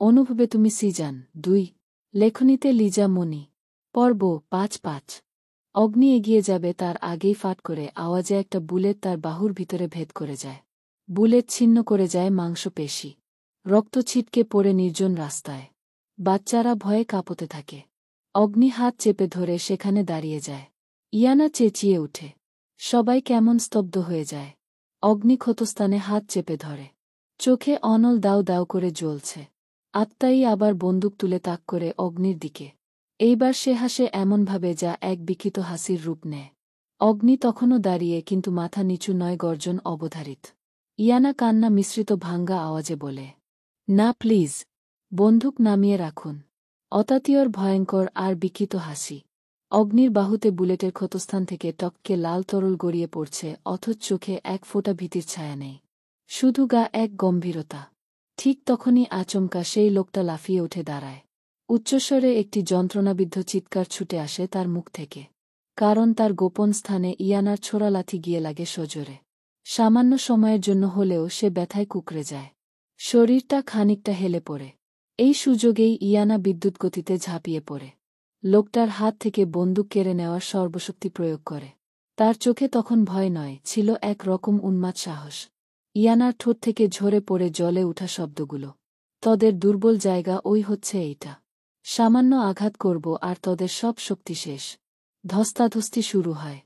অনুভবে তুমি সিজন 2 লেখনীতে লিজা মনি পর্ব 5-5 অগ্নি এগিয়ে যাবে তার আগেই ফাট করে আওয়াজে একটা বুলেট তার বাহুর ভিতরে ভেদ করে যায়। বুলেট ছিন্ন করে যায় মাংসপেশি। রক্ত ছিটকে পড়ে নির্জন রাস্তায়। বাচ্চারা ভয়ে কাঁপতে থাকে। অগ্নি হাত চেপে ধরে সেখানে দাঁড়িয়ে যায়। ইয়ানা চেঁচিয়ে উঠে। সবাই কেমন স্তব্ধ হয়ে যায়। অগ্নি ক্ষতস্থানে হাত চেপে ধরে। চোখে অনল দাউ দাউ করে জ্বলছে। আত্মাই আবার বন্দুক তুলে তাক করে অগ্নির দিকে। এইবার সে হাসে এমনভাবে যা এক বিকৃত হাসির রূপ নেয়। অগ্নি তখনও দাঁড়িয়ে কিন্তু মাথা নিচু নয়, গর্জন অবধারিত। ইয়ানা কান্না মিশ্রিত ভাঙ্গা আওয়াজে বলে, না প্লিজ, বন্দুক নামিয়ে রাখুন। অতাতীয়র ভয়ঙ্কর আর বিকৃত হাসি। অগ্নির বাহুতে বুলেটের ক্ষতস্থান থেকে টপকে লাল তরল গড়িয়ে পড়ছে, অথচ চোখে এক ফোঁটা ভীতির ছায়া নেই, শুধু গা এক গম্ভীরতা। ঠিক তখনই আচমকা সেই লোকটা লাফিয়ে উঠে দাঁড়ায়। উচ্চস্বরে একটি যন্ত্রণাবিদ্ধ চিৎকার ছুটে আসে তার মুখ থেকে। কারণ তার গোপন স্থানে ইয়ানার ছোড়া লাথি গিয়ে লাগে সজোরে। সামান্য সময়ের জন্য হলেও সে ব্যথায় কুঁকড়ে যায়। শরীরটা খানিকটা হেলে পড়ে। এই সুযোগেই ইয়ানা বিদ্যুৎ গতিতে ঝাঁপিয়ে পড়ে। লোকটার হাত থেকে বন্দুক কেড়ে নেওয়ার সর্বশক্তি প্রয়োগ করে। তার চোখে তখন ভয় নয়, ছিল এক রকম উন্মাদ সাহস। ইয়ানার ঠোঁট থেকে ঝরে পড়ে জলে উঠা শব্দগুলো। তোদের দুর্বল জায়গা ওই হচ্ছে এইটা। সামান্য আঘাত করব আর তোদের সব শক্তি শেষ। ধস্তাধস্তি শুরু হয়।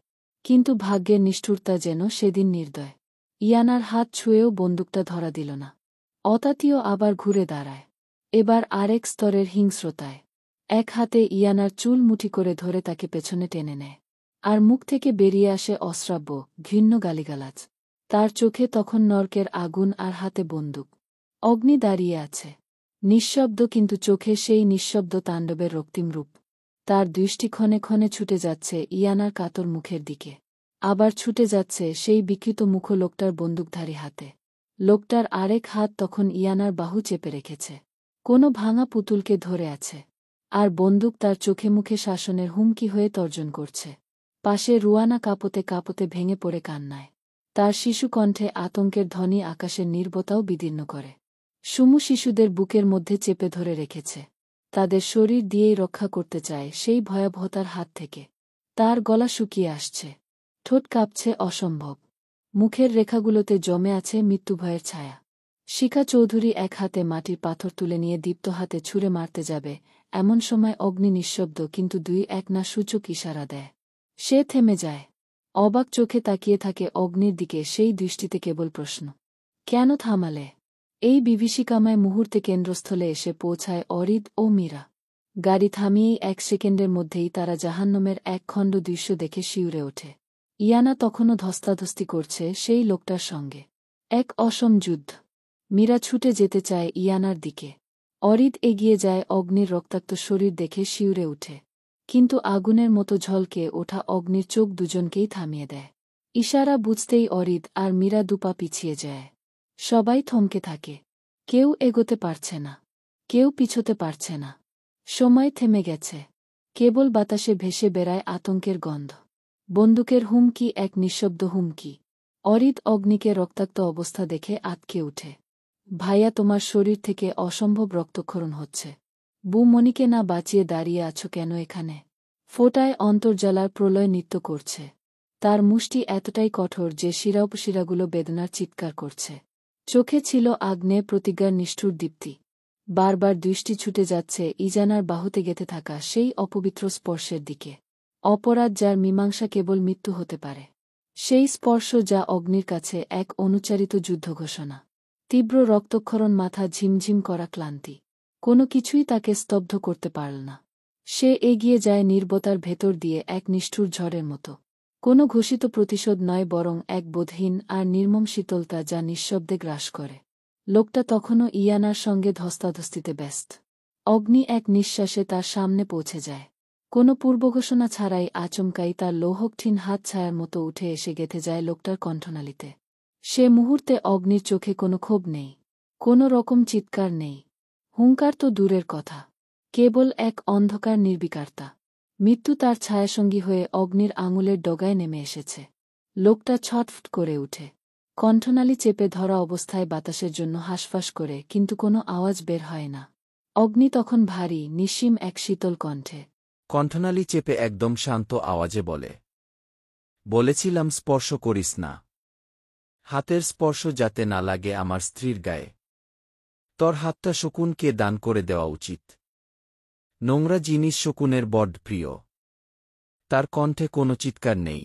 কিন্তু ভাগ্যের নিষ্ঠুরতা যেন সেদিন নির্দয়। ইয়ানার হাত ছুঁয়েও বন্দুকটা ধরা দিল না। অতাতীয় আবার ঘুরে দাঁড়ায়। এবার আরেক স্তরের হিংস্রতায়। এক হাতে ইয়ানার চুল মুঠি করে ধরে তাকে পেছনে টেনে নেয়। আর মুখ থেকে বেরিয়ে আসে অশ্রাব্য, ঘৃণ্য গালিগালাজ। তার চোখে তখন নরকের আগুন আর হাতে বন্দুক। অগ্নি দাঁড়িয়ে আছে। নিঃশব্দ, কিন্তু চোখে সেই নিঃশব্দ তাণ্ডবের রক্তিম রূপ। তার দৃষ্টি ক্ষণে ক্ষণে ছুটে যাচ্ছে ইয়ানার কাতর মুখের দিকে। আবার ছুটে যাচ্ছে সেই বিকৃত মুখ লোকটার বন্দুকধারী হাতে। লোকটার আরেক হাত তখন ইয়ানার বাহু চেপে রেখেছে। কোনো ভাঙা পুতুলকে ধরে আছে। আর বন্দুক তার চোখে মুখে শাসনের হুমকি হয়ে তর্জন করছে। পাশে রুয়ানা কাঁপতে কাঁপতে ভেঙে পড়ে কান্নায়। তার শিশুকণ্ঠে আতঙ্কের ধ্বনি আকাশের নীরবতাও বিদীর্ণ করে। সুমু শিশুদের বুকের মধ্যে চেপে ধরে রেখেছে। তাদের শরীর দিয়েই রক্ষা করতে চায় সেই ভয়াবহতার হাত থেকে। তার গলা শুকিয়ে আসছে। ঠোঁট কাঁপছে অসম্ভব। মুখের রেখাগুলোতে জমে আছে মৃত্যুভয়ের ছায়া। শিখা চৌধুরী এক হাতে মাটির পাথর তুলে নিয়ে দীপ্ত হাতে ছুঁড়ে মারতে যাবে, এমন সময় অগ্নি নিঃশব্দ কিন্তু এক না সূচক ইশারা দেয়। সে থেমে যায়। অবাক চোখে তাকিয়ে থাকে অগ্নির দিকে, সেই দৃষ্টিতে কেবল প্রশ্ন, কেন থামালে? এই বিভীষিকাময় মুহূর্তে কেন্দ্রস্থলে এসে পৌঁছায় অরিদ ও মীরা। গাড়ি থামিয়েই 1 সেকেন্ডের মধ্যেই তারা জাহান্নামের এক খণ্ড দৃশ্য দেখে শিউরে ওঠে। ইয়ানা তখনও ধস্তাধস্তি করছে সেই লোকটার সঙ্গে। এক অসম যুদ্ধ। মীরা ছুটে যেতে চায় ইয়ানার দিকে। অরিদ এগিয়ে যায়, অগ্নির রক্তাক্ত শরীর দেখে শিউরে উঠে। কিন্তু আগুনের মতো ঝলকে ওঠা অগ্নির চোখ দুজনকেই থামিয়ে দেয়। ইশারা বুঝতেই অরিদ আর মীরা দুপা পিছিয়ে যায়। সবাই থমকে থাকে। কেউ এগোতে পারছে না। কেউ পিছোতে পারছে না। সময় থেমে গেছে। কেবল বাতাসে ভেসে বেড়ায় আতঙ্কের গন্ধ। বন্দুকের হুমকি, এক নিঃশব্দ হুমকি। অরিদ অগ্নিকে রক্তাক্ত অবস্থা দেখে আঁতকে উঠে। ভাইয়া, তোমার শরীর থেকে অসম্ভব রক্তক্ষরণ হচ্ছে। মনিকে না বাঁচিয়ে দাঁড়িয়ে আছো কেন এখানে? ফোঁটায় অন্তর্জালার প্রলয় নৃত্য করছে। তার মুষ্টি এতটাই কঠোর যে শিরাউপশিরাগুলো বেদনার চিৎকার করছে। চোখে ছিল আগ্নেয় প্রতিজ্ঞার নিষ্ঠুর দীপ্তি। বারবার দৃষ্টি ছুটে যাচ্ছে ইজানার বাহুতে গেঁথে থাকা সেই অপবিত্র স্পর্শের দিকে। অপরাধ যার মীমাংসা কেবল মৃত্যু হতে পারে। সেই স্পর্শ যা অগ্নির কাছে এক অনুচারিত যুদ্ধ ঘোষণা। তীব্র রক্তক্ষরণ, মাথা ঝিমঝিম করা ক্লান্তি। কোনো কিছুই তাকে স্তব্ধ করতে পারল না। সে এগিয়ে যায় নীরবতার ভেতর দিয়ে, এক নিষ্ঠুর ঝড়ের মতো। কোনো ঘোষিত প্রতিশোধ নয়, বরং এক বোধহীন আর নির্মম শীতলতা যা নিঃশব্দে গ্রাস করে। লোকটা তখনও ইয়ানার সঙ্গে ধস্তাধস্তিতে ব্যস্ত। অগ্নি এক নিঃশ্বাসে তার সামনে পৌঁছে যায়। কোনো পূর্বঘোষণা ছাড়াই আচমকাই তার লৌহকঠিন হাত ছায়ার মতো উঠে এসে গেঁথে যায় লোকটার কণ্ঠনালীতে। সে মুহূর্তে অগ্নির চোখে কোনো ক্ষোভ নেই। কোনো রকম চিৎকার নেই। হুঙ্কার তো দূরের কথা। কেবল এক অন্ধকার নির্বিকারতা। মৃত্যু তার ছায়াসঙ্গী হয়ে অগ্নির আঙুলের ডগায় নেমে এসেছে। লোকটা ছটফট করে উঠে। কণ্ঠনালী চেপে ধরা অবস্থায় বাতাসের জন্য হাঁসফাঁস করে, কিন্তু কোনো আওয়াজ বের হয় না। অগ্নি তখন ভারী, নিঃসীম এক শীতল কণ্ঠে। কণ্ঠনালী চেপে একদম শান্ত আওয়াজে বলে, বলেছিলাম স্পর্শ করিস না। হাতের স্পর্শ যাতে না লাগে আমার স্ত্রীর গায়ে। তোর হাতটা শকুনকে দান করে দেওয়া উচিত। নোংরা জিনিস শকুনের বড্ড প্রিয়। তার কণ্ঠে কোনো চিৎকার নেই।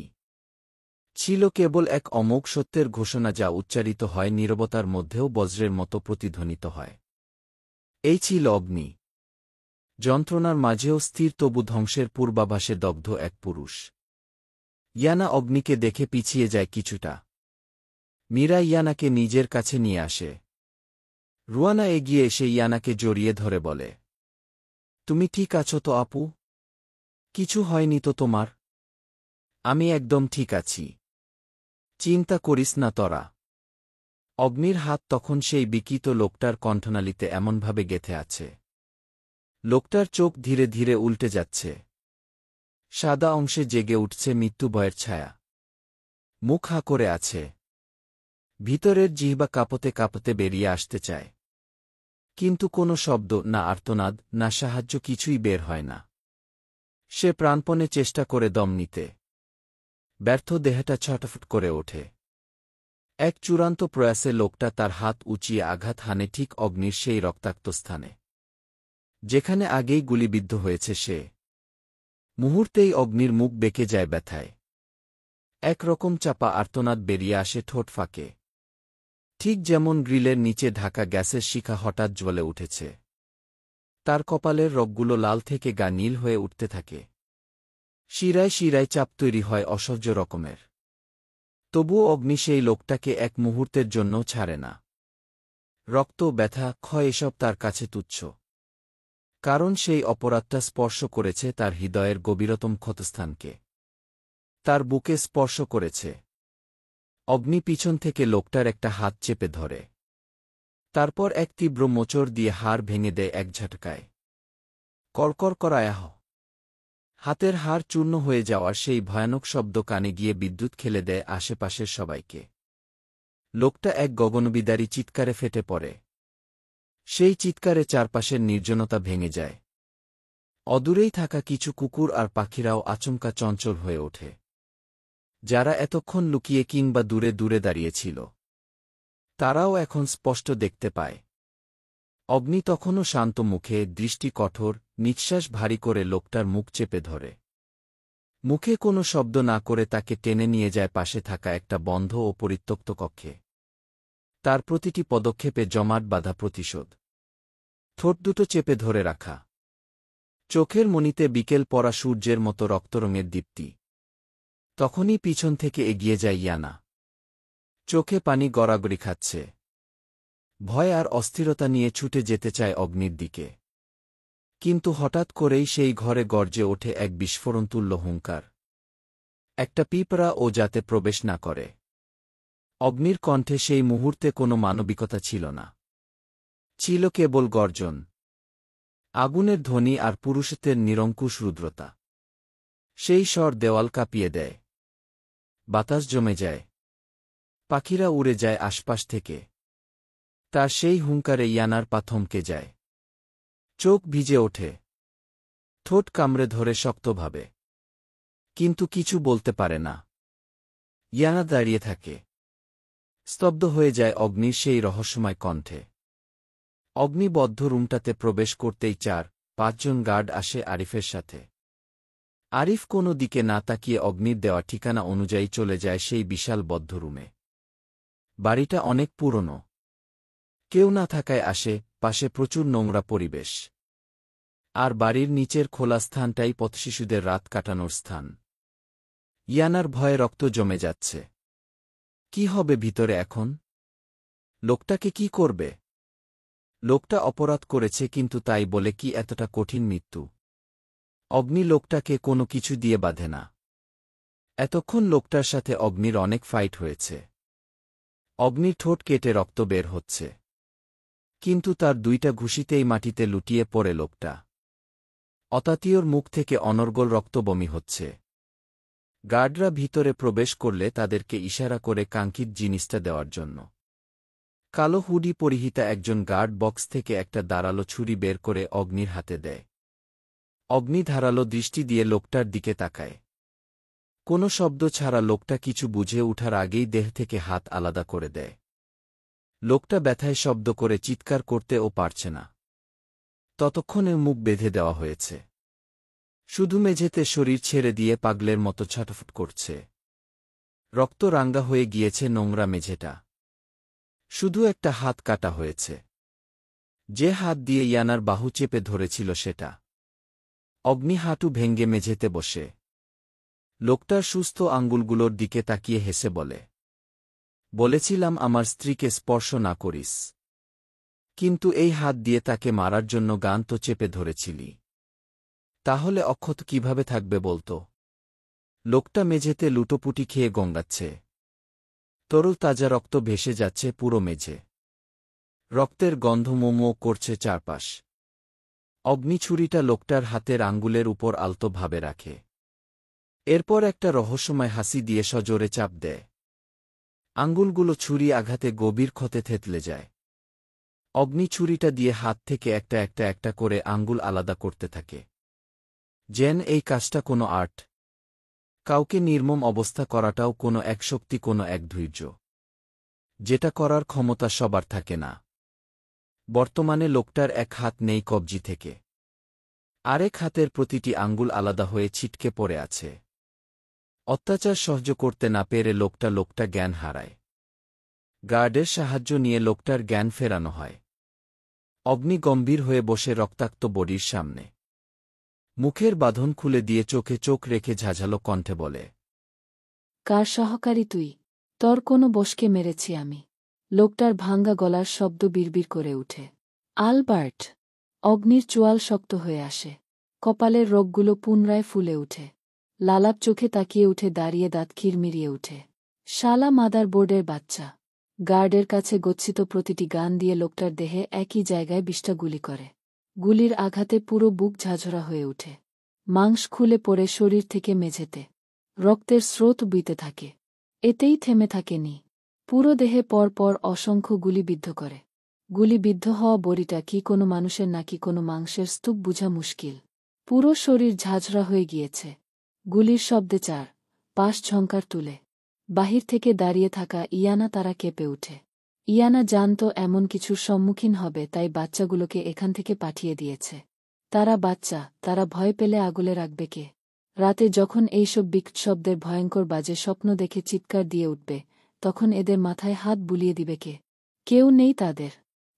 ছিল কেবল এক অমোঘ সত্যের ঘোষণা যা উচ্চারিত হয় নীরবতার মধ্যেও বজ্রের মতো প্রতিধ্বনিত হয়। এই ছিল অগ্নি। যন্ত্রণার মাঝেও স্থির তবু ধ্বংসের পূর্বাভাসে দগ্ধ এক পুরুষ। ইয়ানা অগ্নিকে দেখে পিছিয়ে যায় কিছুটা। মীরা ইয়ানাকে নিজের কাছে নিয়ে আসে। রুয়ানা এগিয়ে এসে ইয়ানাকে জড়িয়ে ধরে বলে, তুমি ঠিক আছো তো আপু? কিছু হয়নি তো তোমার? আমি একদম ঠিক আছি। চিন্তা করিস না তোরা। অগ্নির হাত তখন সেই বিকৃত লোকটার কণ্ঠনালীতে এমনভাবে গেঁথে আছে। লোকটার চোখ ধীরে ধীরে উল্টে যাচ্ছে। সাদা অংশে জেগে উঠছে মৃত্যুভয়ের ছায়া। মুখ হা করে আছে। ভিতরের জিহ্বা কাঁপতে কাঁপতে বেরিয়ে আসতে চায়। কিন্তু কোনো শব্দ, না আর্তনাদ, না সাহায্য, কিছুই বের হয় না। সে প্রাণপণে চেষ্টা করে দম নিতে। ব্যর্থ দেহটা ছটফট করে ওঠে। এক চূড়ান্ত প্রয়াসে লোকটা তার হাত উঁচিয়ে আঘাত হানে ঠিক অগ্নির সেই রক্তাক্ত স্থানে, যেখানে আগেই গুলিবিদ্ধ হয়েছে সে। মুহূর্তেই অগ্নির মুখ বেঁকে যায় ব্যথায়। একরকম চাপা আর্তনাদ বেরিয়ে আসে ঠোঁট ফাঁকে। ঠিক যেমন গ্রিলের নিচে ঢাকা গ্যাসের শিখা হঠাৎ জ্বলে উঠেছে। তার কপালের রগগুলো লাল থেকে গা নীল হয়ে উঠতে থাকে। শিরায় শিরায় চাপ তৈরি হয় অসহ্য রকমের। তবুও অগ্নি সেই লোকটাকে এক মুহূর্তের জন্যও ছাড়ে না। রক্ত, ব্যথা, ক্ষয় এসব তার কাছে তুচ্ছ। কারণ সেই অপরাধটা স্পর্শ করেছে তার হৃদয়ের গভীরতম ক্ষতস্থানকে। তার বুকে স্পর্শ করেছে। অগ্নি পিছন থেকে লোকটার একটা হাত চেপে ধরে। তারপর এক তীব্র মোচড় দিয়ে হাড় ভেঙে দেয় এক ঝটকায়। কড়কড় করায়াহ। হাতের হাড় চূর্ণ হয়ে যাওয়ার সেই ভয়ানক শব্দ কানে গিয়ে বিদ্যুৎ খেলে দেয় আশেপাশের সবাইকে। লোকটা এক গগনবিদারী চিৎকারে ফেটে পড়ে। সেই চিৎকারে চারপাশের নির্জনতা ভেঙে যায়। অদূরেই থাকা কিছু কুকুর আর পাখিরাও আচমকা চঞ্চল হয়ে ওঠে। যারা এতক্ষণ লুকিয়ে কিংবা দূরে দূরে দাঁড়িয়েছিল, তারাও এখন স্পষ্ট দেখতে পায়। অগ্নি তখনও শান্ত মুখে, দৃষ্টি কঠোর, নিঃশ্বাস ভারী করে লোকটার মুখ চেপে ধরে। মুখে কোনো শব্দ না করে তাকে টেনে নিয়ে যায় পাশে থাকা একটা বন্ধ ও পরিত্যক্ত কক্ষে। তার প্রতিটি পদক্ষেপে জমাট বাঁধা প্রতিশোধ। ঠোঁট দুটো চেপে ধরে রাখা। চোখের মণিতে বিকেল পড়া সূর্যের মতো রক্তরঙের দীপ্তি। তখনই পিছন থেকে এগিয়ে যায় ইয়ানা। চোখে পানি গড়াগড়ি খাচ্ছে। ভয় আর অস্থিরতা নিয়ে ছুটে যেতে চায় অগ্নির দিকে। কিন্তু হঠাৎ করেই সেই ঘরে গর্জে ওঠে এক বিস্ফোরণতুল্য হুঙ্কার। একটা পিঁপড়া ও যাতে প্রবেশ না করে। অগ্নির কণ্ঠে সেই মুহূর্তে কোনো মানবিকতা ছিল না। ছিল কেবল গর্জন। আগুনের ধ্বনি আর পুরুষত্বের নিরঙ্কুশ রুদ্রতা। সেই স্বর দেওয়াল কাঁপিয়ে দেয়। বাতাস জমে যায়। পাখিরা উড়ে যায় আশপাশ থেকে। তার সেই হুঙ্কারে ইয়ানার পা থমকে যায়। চোখ ভিজে ওঠে। ঠোঁট কামড়ে ধরে শক্তভাবে। কিন্তু কিছু বলতে পারে না। ইয়ানা দাঁড়িয়ে থাকে। স্তব্ধ হয়ে যায় অগ্নির সেই রহস্যময় কণ্ঠে। অগ্নিবদ্ধ রুমটাতে প্রবেশ করতেই 4-5 জন গার্ড আসে আরিফের সাথে। আরিফ কোনো দিকে না তাকিয়ে অগ্নির দেওয়া ঠিকানা অনুযায়ী চলে যায় সেই বিশাল বদ্ধ রুমে। বাড়িটা অনেক পুরনো। কেউ না থাকায় পাশে প্রচুর নোংরা পরিবেশ। আর বাড়ির নিচের খোলা স্থানটাই পথশিশুদের রাত কাটানোর স্থান। ইয়ানার ভয়ে রক্ত জমে যাচ্ছে। কি হবে ভিতরে এখন? লোকটাকে কি করবে? লোকটা অপরাধ করেছে, কিন্তু তাই বলে কি এতটা কঠিন মৃত্যু? অগ্নি লোকটাকে কোনো কিছু দিয়ে বাঁধে না। এতক্ষণ লোকটার সাথে অগ্নির অনেক ফাইট হয়েছে। অগ্নির ঠোঁট কেটে রক্ত বের হচ্ছে। কিন্তু তার 2টা ঘুষিতেই মাটিতে লুটিয়ে পড়ে লোকটা। অতাতীয়র মুখ থেকে অনর্গল রক্ত বমি হচ্ছে। গার্ডরা ভিতরে প্রবেশ করলে তাদেরকে ইশারা করে কাঙ্ক্ষিত জিনিসটা দেওয়ার জন্য। কালো হুডি পরিহিতা একজন গার্ড বক্স থেকে একটা দাঁড়ালো ছুরি বের করে অগ্নির হাতে দেয়। অগ্নি ধারালো দৃষ্টি দিয়ে লোকটার দিকে তাকায়। কোনো শব্দ ছাড়া লোকটা কিছু বুঝে ওঠার আগেই দেহ থেকে হাত আলাদা করে দেয়। লোকটা ব্যথায় শব্দ করে চিৎকার করতেও পারছে না। ততক্ষণে মুখ বেঁধে দেওয়া হয়েছে। শুধু মেঝেতে শরীর ছেড়ে দিয়ে পাগলের মতো ছটফট করছে। রক্ত রাঙ্গা হয়ে গিয়েছে নোংরা মেঝেটা। শুধু একটা হাত কাটা হয়েছে। যে হাত দিয়ে ইয়ানার বাহু চেপে ধরেছিল সেটা। অগ্নি হাঁটু ভেঙ্গে মেঝেতে বসে লোকটার সুস্থ আঙ্গুলগুলোর দিকে তাকিয়ে হেসে বলেছিলাম আমার স্ত্রীকে স্পর্শ না করিস। কিন্তু এই হাত দিয়ে তাকে মারার জন্য গান তো চেপে ধরেছিলি। তাহলে অক্ষত কিভাবে থাকবে বলতো? লোকটা মেঝেতে লুটোপুটি খেয়ে গঙ্গাচ্ছে। তরল তাজা রক্ত ভেসে যাচ্ছে পুরো মেঝে। রক্তের গন্ধ মোমো করছে চারপাশ। অগ্নি ছুরিটা লোকটার হাতের আঙ্গুলের উপর আলতোভাবে রাখে। এরপর একটা রহস্যময় হাসি দিয়ে সজোরে চাপ দেয়। আঙ্গুলগুলো ছুরি আঘাতে গভীর ক্ষতে থেতলে যায়। অগ্নি ছুরিটা দিয়ে হাত থেকে একটা করে আঙ্গুল আলাদা করতে থাকে। যেন এই কাজটা কোনো আর্ট। কাউকে নির্মম অবস্থা করাটাও কোনো এক শক্তি, কোনো এক ধৈর্য, যেটা করার ক্ষমতা সবার থাকে না। বর্তমানে লোকটার এক হাত নেই কবজি থেকে। আরেক হাতের প্রতিটি আঙ্গুল আলাদা হয়ে ছিটকে পড়ে আছে। অত্যাচার সহ্য করতে না পেরে লোকটা জ্ঞান হারায়। গার্ডের সাহায্য নিয়ে লোকটার জ্ঞান ফেরানো হয়। অগ্নি গম্ভীর হয়ে বসে রক্তাক্ত বডির সামনে। মুখের বাঁধন খুলে দিয়ে চোখে চোখ রেখে ঝাঝালো কণ্ঠে বলে, কার সহকারী তুই? তোর কোনো বসকে মেরেছি আমি। লোকটার ভাঙ্গা গলার শব্দ বিড়বিড় করে উঠে। আলবার্ট! অগ্নির চোয়াল শক্ত হয়ে আসে। কপালের রোগগুলো পুনরায় ফুলে উঠে। লালাপ চোখে তাকিয়ে উঠে, দাঁড়িয়ে দাঁত কিরমিরিয়ে উঠে। শালা মাদার বোর্ডের বাচ্চা! গার্ডের কাছে গচ্ছিত প্রতিটি গান দিয়ে লোকটার দেহে একই জায়গায় 20টা গুলি করে। গুলির আঘাতে পুরো বুক ঝাঁঝরা হয়ে ওঠে। মাংস খুলে পড়ে শরীর থেকে মেঝেতে। রক্তের স্রোত বইতে থাকে। এতেই থেমে থাকেনি। পুরো দেহে পরপর অসংখ্য গুলি বিদ্ধ করে। গুলিবিদ্ধ হওয়া বড়িটা কি কোনো মানুষের নাকি কোনো মাংসের স্তূপ বুঝা মুশকিল। পুরো শরীর ঝাঁঝরা হয়ে গিয়েছে। গুলির শব্দে চার পাশ ঝংকার তুলে। বাহির থেকে দাঁড়িয়ে থাকা ইয়ানা তারা কেঁপে উঠে। ইয়ানা জানত এমন কিছুর সম্মুখীন হবে, তাই বাচ্চাগুলোকে এখান থেকে পাঠিয়ে দিয়েছে। তারা বাচ্চা, তারা ভয় পেলে আগলে রাখবে কে? রাতে যখন এইসব বিকট শব্দের ভয়ঙ্কর বাজে স্বপ্ন দেখে চিৎকার দিয়ে উঠবে, তখন এদের মাথায় হাত বুলিয়ে দিবে কে? কেউ নেই তাদের।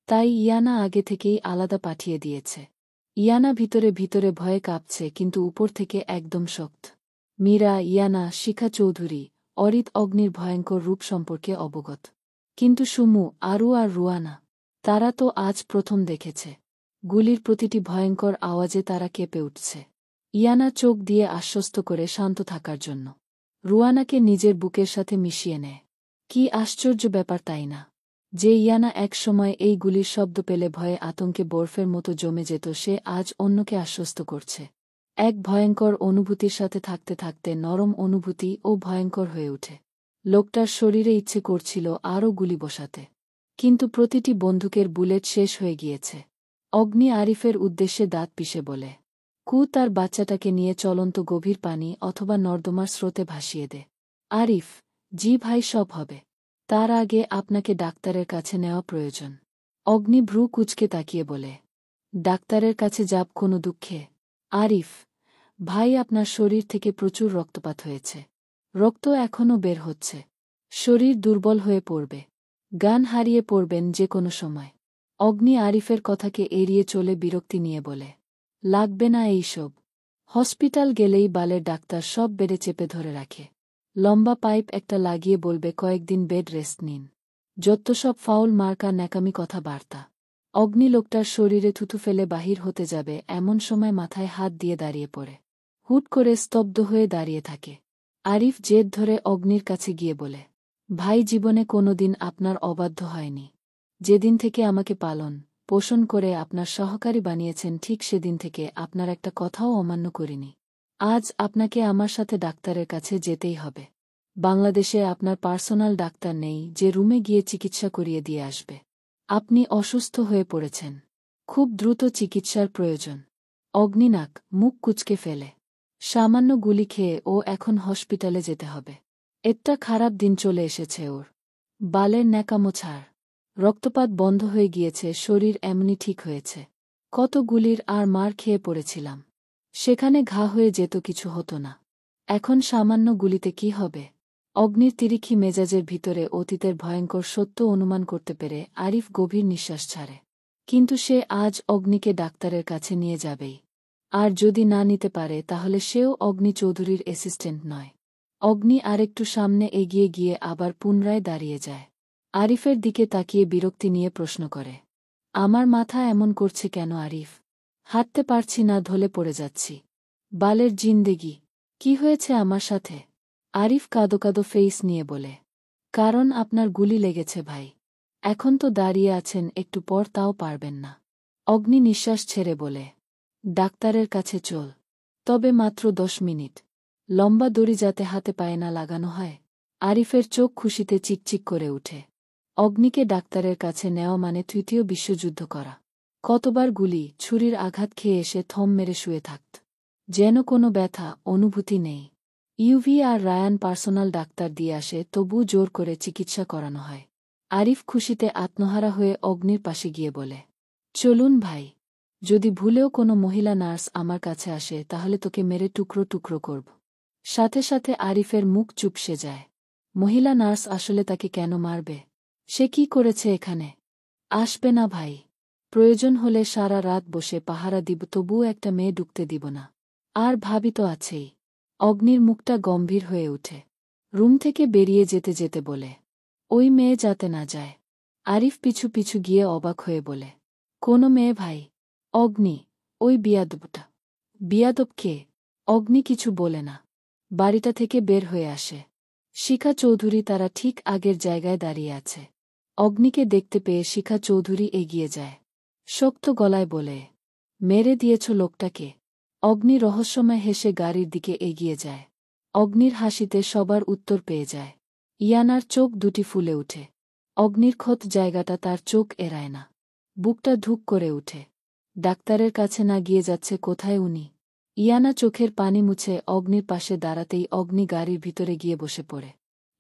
তাই ইয়ানা আগে থেকেই আলাদা পাঠিয়ে দিয়েছে। ইয়ানা ভিতরে ভিতরে ভয়ে কাঁপছে, কিন্তু উপর থেকে একদম শক্ত। মীরা, ইয়ানা, শিখা চৌধুরী, অরিত অগ্নির ভয়ঙ্কর রূপ সম্পর্কে অবগত। কিন্তু সুমু, আরু আর রুয়ানা, তারা তো আজ প্রথম দেখেছে। গুলির প্রতিটি ভয়ঙ্কর আওয়াজে তারা কেঁপে উঠছে। ইয়ানা চোখ দিয়ে আশ্বস্ত করে শান্ত থাকার জন্য রুয়ানাকে নিজের বুকের সাথে মিশিয়ে নেয়। কি আশ্চর্য ব্যাপার, তাই না? যে ইয়ানা এক সময় এই গুলির শব্দ পেলে ভয়ে আতঙ্কে বরফের মতো জমে যেত, সে আজ অন্যকে আশ্বস্ত করছে। এক ভয়ঙ্কর অনুভূতির সাথে থাকতে থাকতে নরম অনুভূতি ও ভয়ঙ্কর হয়ে ওঠে। লোকটার শরীরে ইচ্ছে করছিল আরও গুলি বসাতে, কিন্তু প্রতিটি বন্দুকের বুলেট শেষ হয়ে গিয়েছে। অগ্নি আরিফের উদ্দেশ্যে দাঁত পিষে বলে, তার বাচ্চাটাকে নিয়ে চলন্ত গভীর পানি অথবা নর্দমার স্রোতে ভাসিয়ে দে। আরিফ, জি ভাই, সব হবে। তার আগে আপনাকে ডাক্তারের কাছে নেওয়া প্রয়োজন। অগ্নি ভ্রু কুঁচকে তাকিয়ে বলে, ডাক্তারের কাছে যাব কোনো দুঃখে? আরিফ ভাই, আপনার শরীর থেকে প্রচুর রক্তপাত হয়েছে। রক্ত এখনও বের হচ্ছে। শরীর দুর্বল হয়ে পড়বে। জ্ঞান হারিয়ে পড়বেন যে কোনো সময়। অগ্নি আরিফের কথাকে এড়িয়ে চলে বিরক্তি নিয়ে বলে, লাগবে না এইসব। হসপিটাল গেলেই বালের ডাক্তার সব বেডে চেপে ধরে রাখে। লম্বা পাইপ একটা লাগিয়ে বলবে কয়েকদিন বেড রেস্ট নিন। যত সব ফাউল মার্কা ন্যাকামি কথাবার্তা। অগ্নি লোকটার শরীরে থুথু ফেলে বাহির হতে যাবে, এমন সময় মাথায় হাত দিয়ে দাঁড়িয়ে পড়ে। হুট করে স্তব্ধ হয়ে দাঁড়িয়ে থাকে। আরিফ জেদ ধরে অগ্নির কাছে গিয়ে বলে, ভাই, জীবনে কোনোদিন আপনার অবাধ্য হয়নি। যেদিন থেকে আমাকে পালন পোষণ করে আপনার সহকারী বানিয়েছেন, ঠিক সেদিন থেকে আপনার একটা কথাও অমান্য করিনি। আজ আপনাকে আমার সাথে ডাক্তারের কাছে যেতেই হবে। বাংলাদেশে আপনার পার্সোনাল ডাক্তার নেই যে রুমে গিয়ে চিকিৎসা করিয়ে দিয়ে আসবে। আপনি অসুস্থ হয়ে পড়েছেন। খুব দ্রুত চিকিৎসার প্রয়োজন। অগ্নিনাক মুখ কুঁচকে ফেলে। সামান্য গুলি খেয়ে ও এখন হসপিটালে যেতে হবে। একটা খারাপ দিন চলে এসেছে ওর। বালের ন্যাকামো ছাড়। রক্তপাত বন্ধ হয়ে গিয়েছে, শরীর এমনি ঠিক হয়েছে। কত গুলির আর মার খেয়ে পড়েছিলাম। সেখানে ঘা হয়ে যেত, কিছু হতো না। এখন সামান্য গুলিতে কি হবে? অগ্নির তিরিক্ষি মেজাজের ভিতরে অতীতের ভয়ঙ্কর সত্য অনুমান করতে পেরে আরিফ গভীর নিঃশ্বাস ছাড়ে। কিন্তু সে আজ অগ্নিকে ডাক্তারের কাছে নিয়ে যাবেই। আর যদি না নিতে পারে তাহলে সেও অগ্নি চৌধুরীর অ্যাসিস্ট্যান্ট নয়। অগ্নি আরেকটু সামনে এগিয়ে গিয়ে আবার পুনরায় দাঁড়িয়ে যায়। আরিফের দিকে তাকিয়ে বিরক্তি নিয়ে প্রশ্ন করে, আমার মাথা এমন করছে কেন আরিফ? হাঁটতে পারছি না, ঢলে পড়ে যাচ্ছি। বালের জিন্দেগি। কি হয়েছে আমার সাথে? আরিফ কাঁদো কাঁদো ফেইস নিয়ে বলে, কারণ আপনার গুলি লেগেছে ভাই। এখন তো দাঁড়িয়ে আছেন, একটু পর তাও পারবেন না। অগ্নি নিঃশ্বাস ছেড়ে বলে, ডাক্তারের কাছে চল। তবে মাত্র 10 মিনিট। লম্বা দড়ি যাতে হাতে পায়ে না লাগানো হয়। আরিফের চোখ খুশিতে চিকচিক করে উঠে। অগ্নিকে ডাক্তারের কাছে নেওয়া মানে তৃতীয় বিশ্বযুদ্ধ করা। কতবার গুলি, ছুরির আঘাত খেয়ে এসে থম মেরে শুয়ে থাকত। যেন কোনো ব্যথা, অনুভূতি নেই। ইউভি আর রায়ান পার্সোনাল ডাক্তার দিয়ে আসে, তবু জোর করে চিকিৎসা করানো হয়। আরিফ খুশিতে আত্মহারা হয়ে অগ্নির পাশে গিয়ে বলে, চলুন ভাই। যদি ভুলেও কোনো মহিলা নার্স আমার কাছে আসে তাহলে তোকে মেরে টুকরো টুকরো করব। সাথে সাথে আরিফের মুখ চুপসে যায়। মহিলা নার্স আসলে তাকে কেন মারবে? সে কি করেছে এখানে? আসবে না ভাই। প্রয়োজন হলে সারা রাত বসে পাহারা দিব, তবুও একটা মেয়ে ঢুকতে দিব না। আর ভাবি তো আছেই। অগ্নির মুখটা গম্ভীর হয়ে ওঠে। রুম থেকে বেরিয়ে যেতে যেতে বলে, ওই মেয়ে যাতে না যায়। আরিফ পিছু পিছু গিয়ে অবাক হয়ে বলে, কোনো মেয়ে ভাই? অগ্নি, ওই বিয়াদবটা। বিয়াদব কে? অগ্নি কিছু বলে না। বাড়িটা থেকে বের হয়ে আসে। শিখা চৌধুরী তারা ঠিক আগের জায়গায় দাঁড়িয়ে আছে। অগ্নিকে দেখতে পেয়ে শিখা চৌধুরী এগিয়ে যায়। শক্ত গলায় বলে, মেরে দিয়েছ লোকটাকে? অগ্নি রহস্যময় হেসে গাড়ির দিকে এগিয়ে যায়। অগ্নির হাসিতে সবার উত্তর পেয়ে যায়। ইয়ানার চোখ দুটি ফুলে উঠে। অগ্নির ক্ষত জায়গাটা তার চোখ এড়ায় না। বুকটা ধুক করে উঠে। ডাক্তারের কাছে না গিয়ে যাচ্ছে কোথায় উনি? ইয়ানা চোখের পানি মুছে অগ্নির পাশে দাঁড়াতেই অগ্নি গাড়ির ভিতরে গিয়ে বসে পড়ে।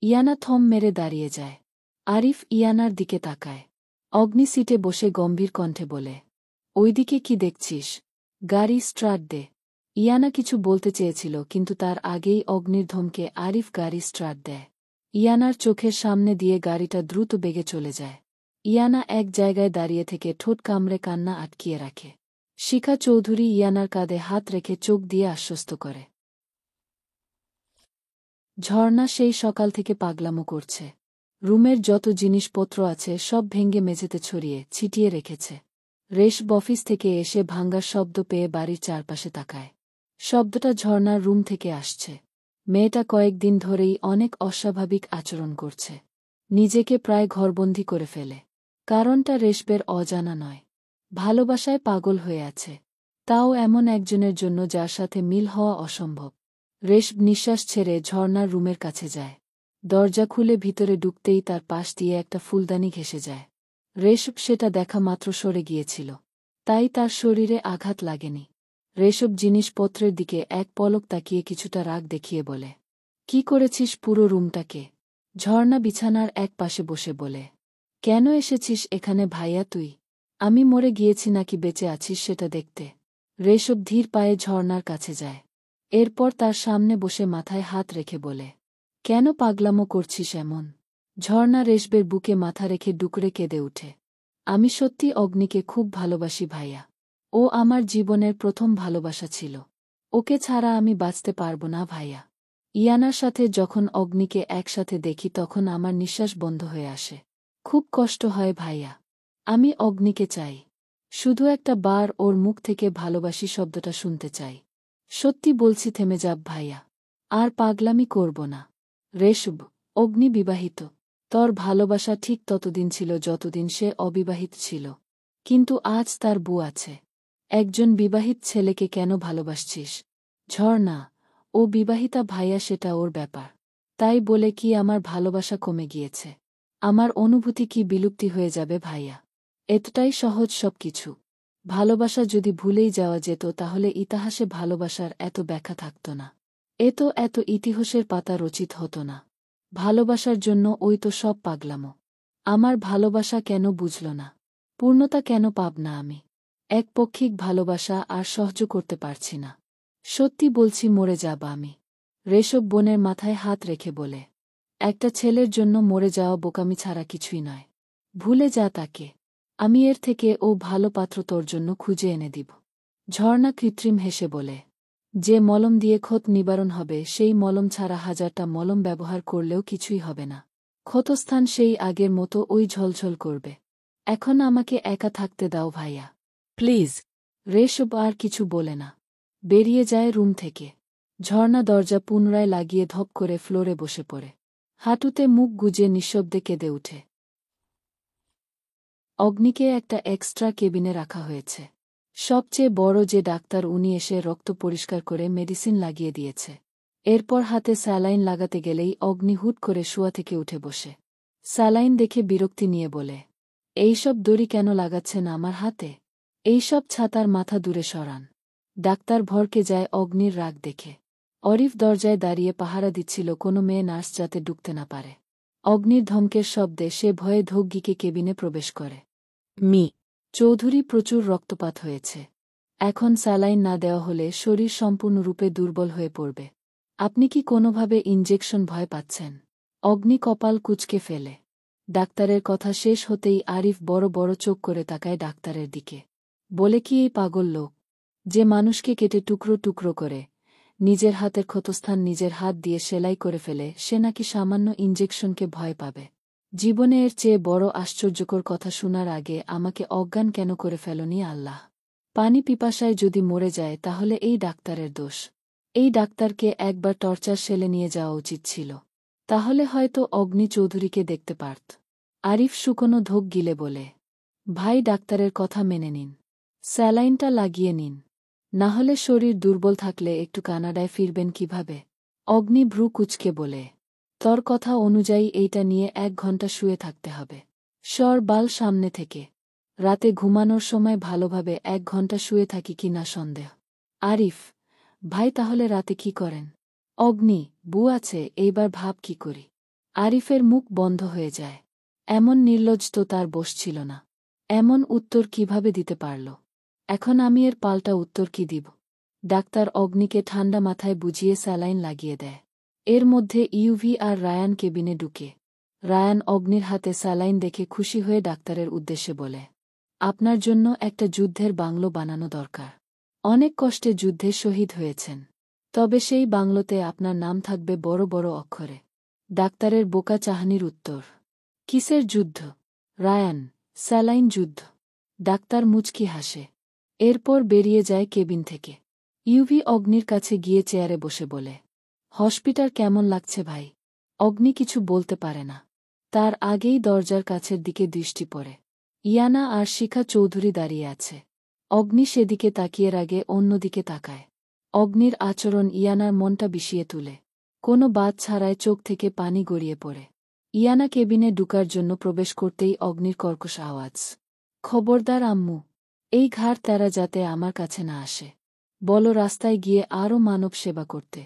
ইয়ানা থম মেরে দাঁড়িয়ে যায়। আরিফ ইয়ানার দিকে তাকায়। অগ্নি সিটে বসে গম্ভীর কণ্ঠে বলে, ওইদিকে কি দেখছিস? গাড়ি স্টার্ট দে। ইয়ানা কিছু বলতে চেয়েছিল, কিন্তু তার আগেই অগ্নির ধমকে আরিফ গাড়ি স্টার্ট দেয়। ইয়ানার চোখের সামনে দিয়ে গাড়িটা দ্রুত বেগে চলে যায়। ইয়ানা এক জায়গায় দাঁড়িয়ে থেকে ঠোঁট কামড়ে কান্না আটকিয়ে রাখে। শিখা চৌধুরী ইয়ানার কাঁধে হাত রেখে চোখ দিয়ে আশ্বস্ত করে। ঝর্ণা সেই সকাল থেকে পাগলামো করছে। রুমের যত জিনিসপত্র আছে সব ভেঙে মেঝেতে ছড়িয়ে ছিটিয়ে রেখেছে। রেশব অফিস থেকে এসে ভাঙ্গার শব্দ পেয়ে বাড়ির চারপাশে তাকায়। শব্দটা ঝর্ণার রুম থেকে আসছে। মেয়েটা কয়েকদিন ধরেই অনেক অস্বাভাবিক আচরণ করছে। নিজেকে প্রায় ঘরবন্দি করে ফেলে। কারণটা রেশবের অজানা নয়। ভালোবাসায় পাগল হয়ে আছে। তাও এমন একজনের জন্য যার সাথে মিল হওয়া অসম্ভব। রেশব নিঃশ্বাস ছেড়ে ঝর্ণার রুমের কাছে যায়। দরজা খুলে ভিতরে ঢুকতেই তার পাশ দিয়ে একটা ফুলদানি ঘেঁষে যায়। রেশব সেটা দেখা মাত্র সরে গিয়েছিল। তাই তার শরীরে আঘাত লাগেনি। রেশব জিনিসপত্রের দিকে এক পলক তাকিয়ে কিছুটা রাগ দেখিয়ে বলে, কি করেছিস পুরো রুমটাকে? ঝর্ণা বিছানার এক পাশে বসে বলে, কেন এসেছিস এখানে ভাইয়া তুই? আমি মরে গিয়েছি নাকি বেঁচে আছিস সেটা দেখতে। রেশব ধীর পায়ে ঝর্ণার কাছে যায়। এরপর তার সামনে বসে মাথায় হাত রেখে বলে, কেন পাগলামো করছিস এমন? ঝর্ণা রেশবের বুকে মাথা রেখে ডুকরে কেঁদে উঠে। আমি সত্যি অগ্নিকে খুব ভালোবাসি ভাইয়া। ও আমার জীবনের প্রথম ভালোবাসা ছিল। ওকে ছাড়া আমি বাঁচতে পারব না ভাইয়া। ইয়ানার সাথে যখন অগ্নিকে একসাথে দেখি তখন আমার নিঃশ্বাস বন্ধ হয়ে আসে। খুব কষ্ট হয় ভাইয়া। আমি অগ্নিকে চাই। শুধু একটা বার ওর মুখ থেকে ভালোবাসি শব্দটা শুনতে চাই। সত্যি বলছি, থেমে যাব ভাইয়া। আর পাগলামি করব না। রেশব, অগ্নি বিবাহিত। তোর ভালোবাসা ঠিক ততদিন ছিল যতদিন সে অবিবাহিত ছিল। কিন্তু আজ তার বউ আছে। একজন বিবাহিত ছেলেকে কেন ভালোবাসছিস? ঝর্ণা, ও বিবাহিতা ভাইয়া, সেটা ওর ব্যাপার। তাই বলে কি আমার ভালোবাসা কমে গিয়েছে? আমার অনুভূতি কি বিলুপ্তি হয়ে যাবে ভাইয়া? এতটাই সহজ সবকিছু। ভালোবাসা যদি ভুলেই যাওয়া যেত তাহলে ইতিহাসে ভালোবাসার এত ব্যাখ্যা থাকত না। এত ইতিহাসের পাতা রচিত হতো না। ভালোবাসার জন্য ওই তো সব পাগলামো। আমার ভালোবাসা কেন বুঝল না? পূর্ণতা কেন পাব না আমি? একপক্ষিক ভালোবাসা আর সহ্য করতে পারছি না। সত্যি বলছি, মরে যাব আমি। রেশব বোনের মাথায় হাত রেখে বলে, একটা ছেলের জন্য মরে যাওয়া বোকামি ছাড়া কিছুই নয়। ভুলে যা তাকে। আমি এর থেকে ও ভালো পাত্র তোর জন্য খুঁজে এনে দিব। ঝর্ণা কৃত্রিম হেসে বলে, যে মলম দিয়ে ক্ষত নিবারণ হবে সেই মলম ছাড়া হাজারটা মলম ব্যবহার করলেও কিছুই হবে না। ক্ষতস্থান সেই আগের মতো ওই ঝলঝল করবে। এখন আমাকে একা থাকতে দাও ভাইয়া, প্লিজ। রেশব আর কিছু বলে না, বেরিয়ে যায় রুম থেকে। ঝর্ণা দরজা পুনরায় লাগিয়ে ধপ করে ফ্লোরে বসে পড়ে। হাঁটুতে মুখ গুজে নিঃশব্দে কেঁদে উঠে। অগ্নিকে একটা এক্সট্রা কেবিনে রাখা হয়েছে। সবচেয়ে বড় যে ডাক্তার, উনি এসে রক্ত পরিষ্কার করে মেডিসিন লাগিয়ে দিয়েছে। এরপর হাতে স্যালাইন লাগাতে গেলেই অগ্নি হুট করে শোয়া থেকে উঠে বসে। স্যালাইন দেখে বিরক্তি নিয়ে বলে, এইসব দড়ি কেন লাগাচ্ছেন আমার হাতে? এইসব ছাতার মাথা দূরে সরান। ডাক্তার ভরকে যায় অগ্নির রাগ দেখে। অরিফ দরজায় দাঁড়িয়ে পাহারা দিচ্ছিল কোনো মেয়ে নার্স যাতে ঢুকতে না পারে। অগ্নির ধমকের শব্দে সে ভয়ে ধোক-গিকে কেবিনে প্রবেশ করে। মি চৌধুরী, প্রচুর রক্তপাত হয়েছে। এখন স্যালাইন না দেওয়া হলে শরীর সম্পূর্ণরূপে দুর্বল হয়ে পড়বে। আপনি কি কোনোভাবে ইনজেকশন ভয় পাচ্ছেন? অগ্নি কপাল কুঁচকে ফেলে। ডাক্তারের কথা শেষ হতেই আরিফ বড় বড় চোখ করে তাকায় ডাক্তারের দিকে। বলে, কি এই পাগল লোক, যে মানুষকে কেটে টুকরো টুকরো করে নিজের হাতের ক্ষতস্থান নিজের হাত দিয়ে সেলাই করে ফেলে, সে নাকি সামান্য ইনজেকশনকে ভয় পাবে? জীবনে এর চেয়ে বড় আশ্চর্যকর কথা শোনার আগে আমাকে অজ্ঞান কেন করে ফেলনি আল্লাহ? পানি পিপাসায় যদি মরে যায় তাহলে এই ডাক্তারের দোষ। এই ডাক্তারকে একবার টর্চার সেলে নিয়ে যাওয়া উচিত ছিল। তাহলে হয়তো অগ্নি চৌধুরীকে দেখতে পারত। আরিফ শুকনো ধোক গিলে বলে, ভাই, ডাক্তারের কথা মেনে নিন। স্যালাইনটা লাগিয়ে নিন। না হলে শরীর দুর্বল থাকলে একটু কানাডায় ফিরবেন কিভাবে? অগ্নি ভ্রু কুঁচকে বলে, তোর কথা অনুযায়ী এইটা নিয়ে 1 ঘন্টা শুয়ে থাকতে হবে। সর বাল সামনে থেকে। রাতে ঘুমানোর সময় ভালোভাবে 1 ঘন্টা শুয়ে থাকি কি না সন্দেহ। আরিফ ভাই, তাহলে রাতে কি করেন? অগ্নি, বউ আছে, এইবার ভাব কি করি? আরিফের মুখ বন্ধ হয়ে যায়। এমন নির্লজ্জ তো তার বশ ছিল না। এমন উত্তর কিভাবে দিতে পারল? এখন আমি এর পাল্টা উত্তর কি দিব? ডাক্তার অগ্নিকে ঠান্ডা মাথায় বুঝিয়ে স্যালাইন লাগিয়ে দেয়। এর মধ্যে ইউভি আর রায়ান কেবিনে ঢুকে। রায়ান অগ্নির হাতে স্যালাইন দেখে খুশি হয়ে ডাক্তারের উদ্দেশ্যে বলে, আপনার জন্য একটা যুদ্ধের বাংলো বানানো দরকার। অনেক কষ্টে যুদ্ধে শহীদ হয়েছেন। তবে সেই বাংলোতে আপনার নাম থাকবে বড় বড় অক্ষরে। ডাক্তারের বোকা চাহনির উত্তর, কিসের যুদ্ধ? রায়ান, স্যালাইন যুদ্ধ। ডাক্তার মুচকি হাসে। এরপর বেরিয়ে যায় কেবিন থেকে। ইউভি অগ্নির কাছে গিয়ে চেয়ারে বসে বলে, হসপিটাল কেমন লাগছে ভাই? অগ্নি কিছু বলতে পারে না। তার আগেই দরজার কাছের দিকে দৃষ্টি পড়ে। ইয়ানা আর শিখা চৌধুরী দাঁড়িয়ে আছে। অগ্নি সেদিকে তাকিয়ে আগে অন্যদিকে তাকায়। অগ্নির আচরণ ইয়ানার মনটা বিষিয়ে তুলে। কোনো বাদ ছাড়াই চোখ থেকে পানি গড়িয়ে পড়ে। ইয়ানা কেবিনে ঢুকার জন্য প্রবেশ করতেই অগ্নির কর্কশ আওয়াজ, খবরদার আম্মু, এই ঘাড় তেরা যাতে আমার কাছে না আসে। বলো রাস্তায় গিয়ে আরও মানব সেবা করতে।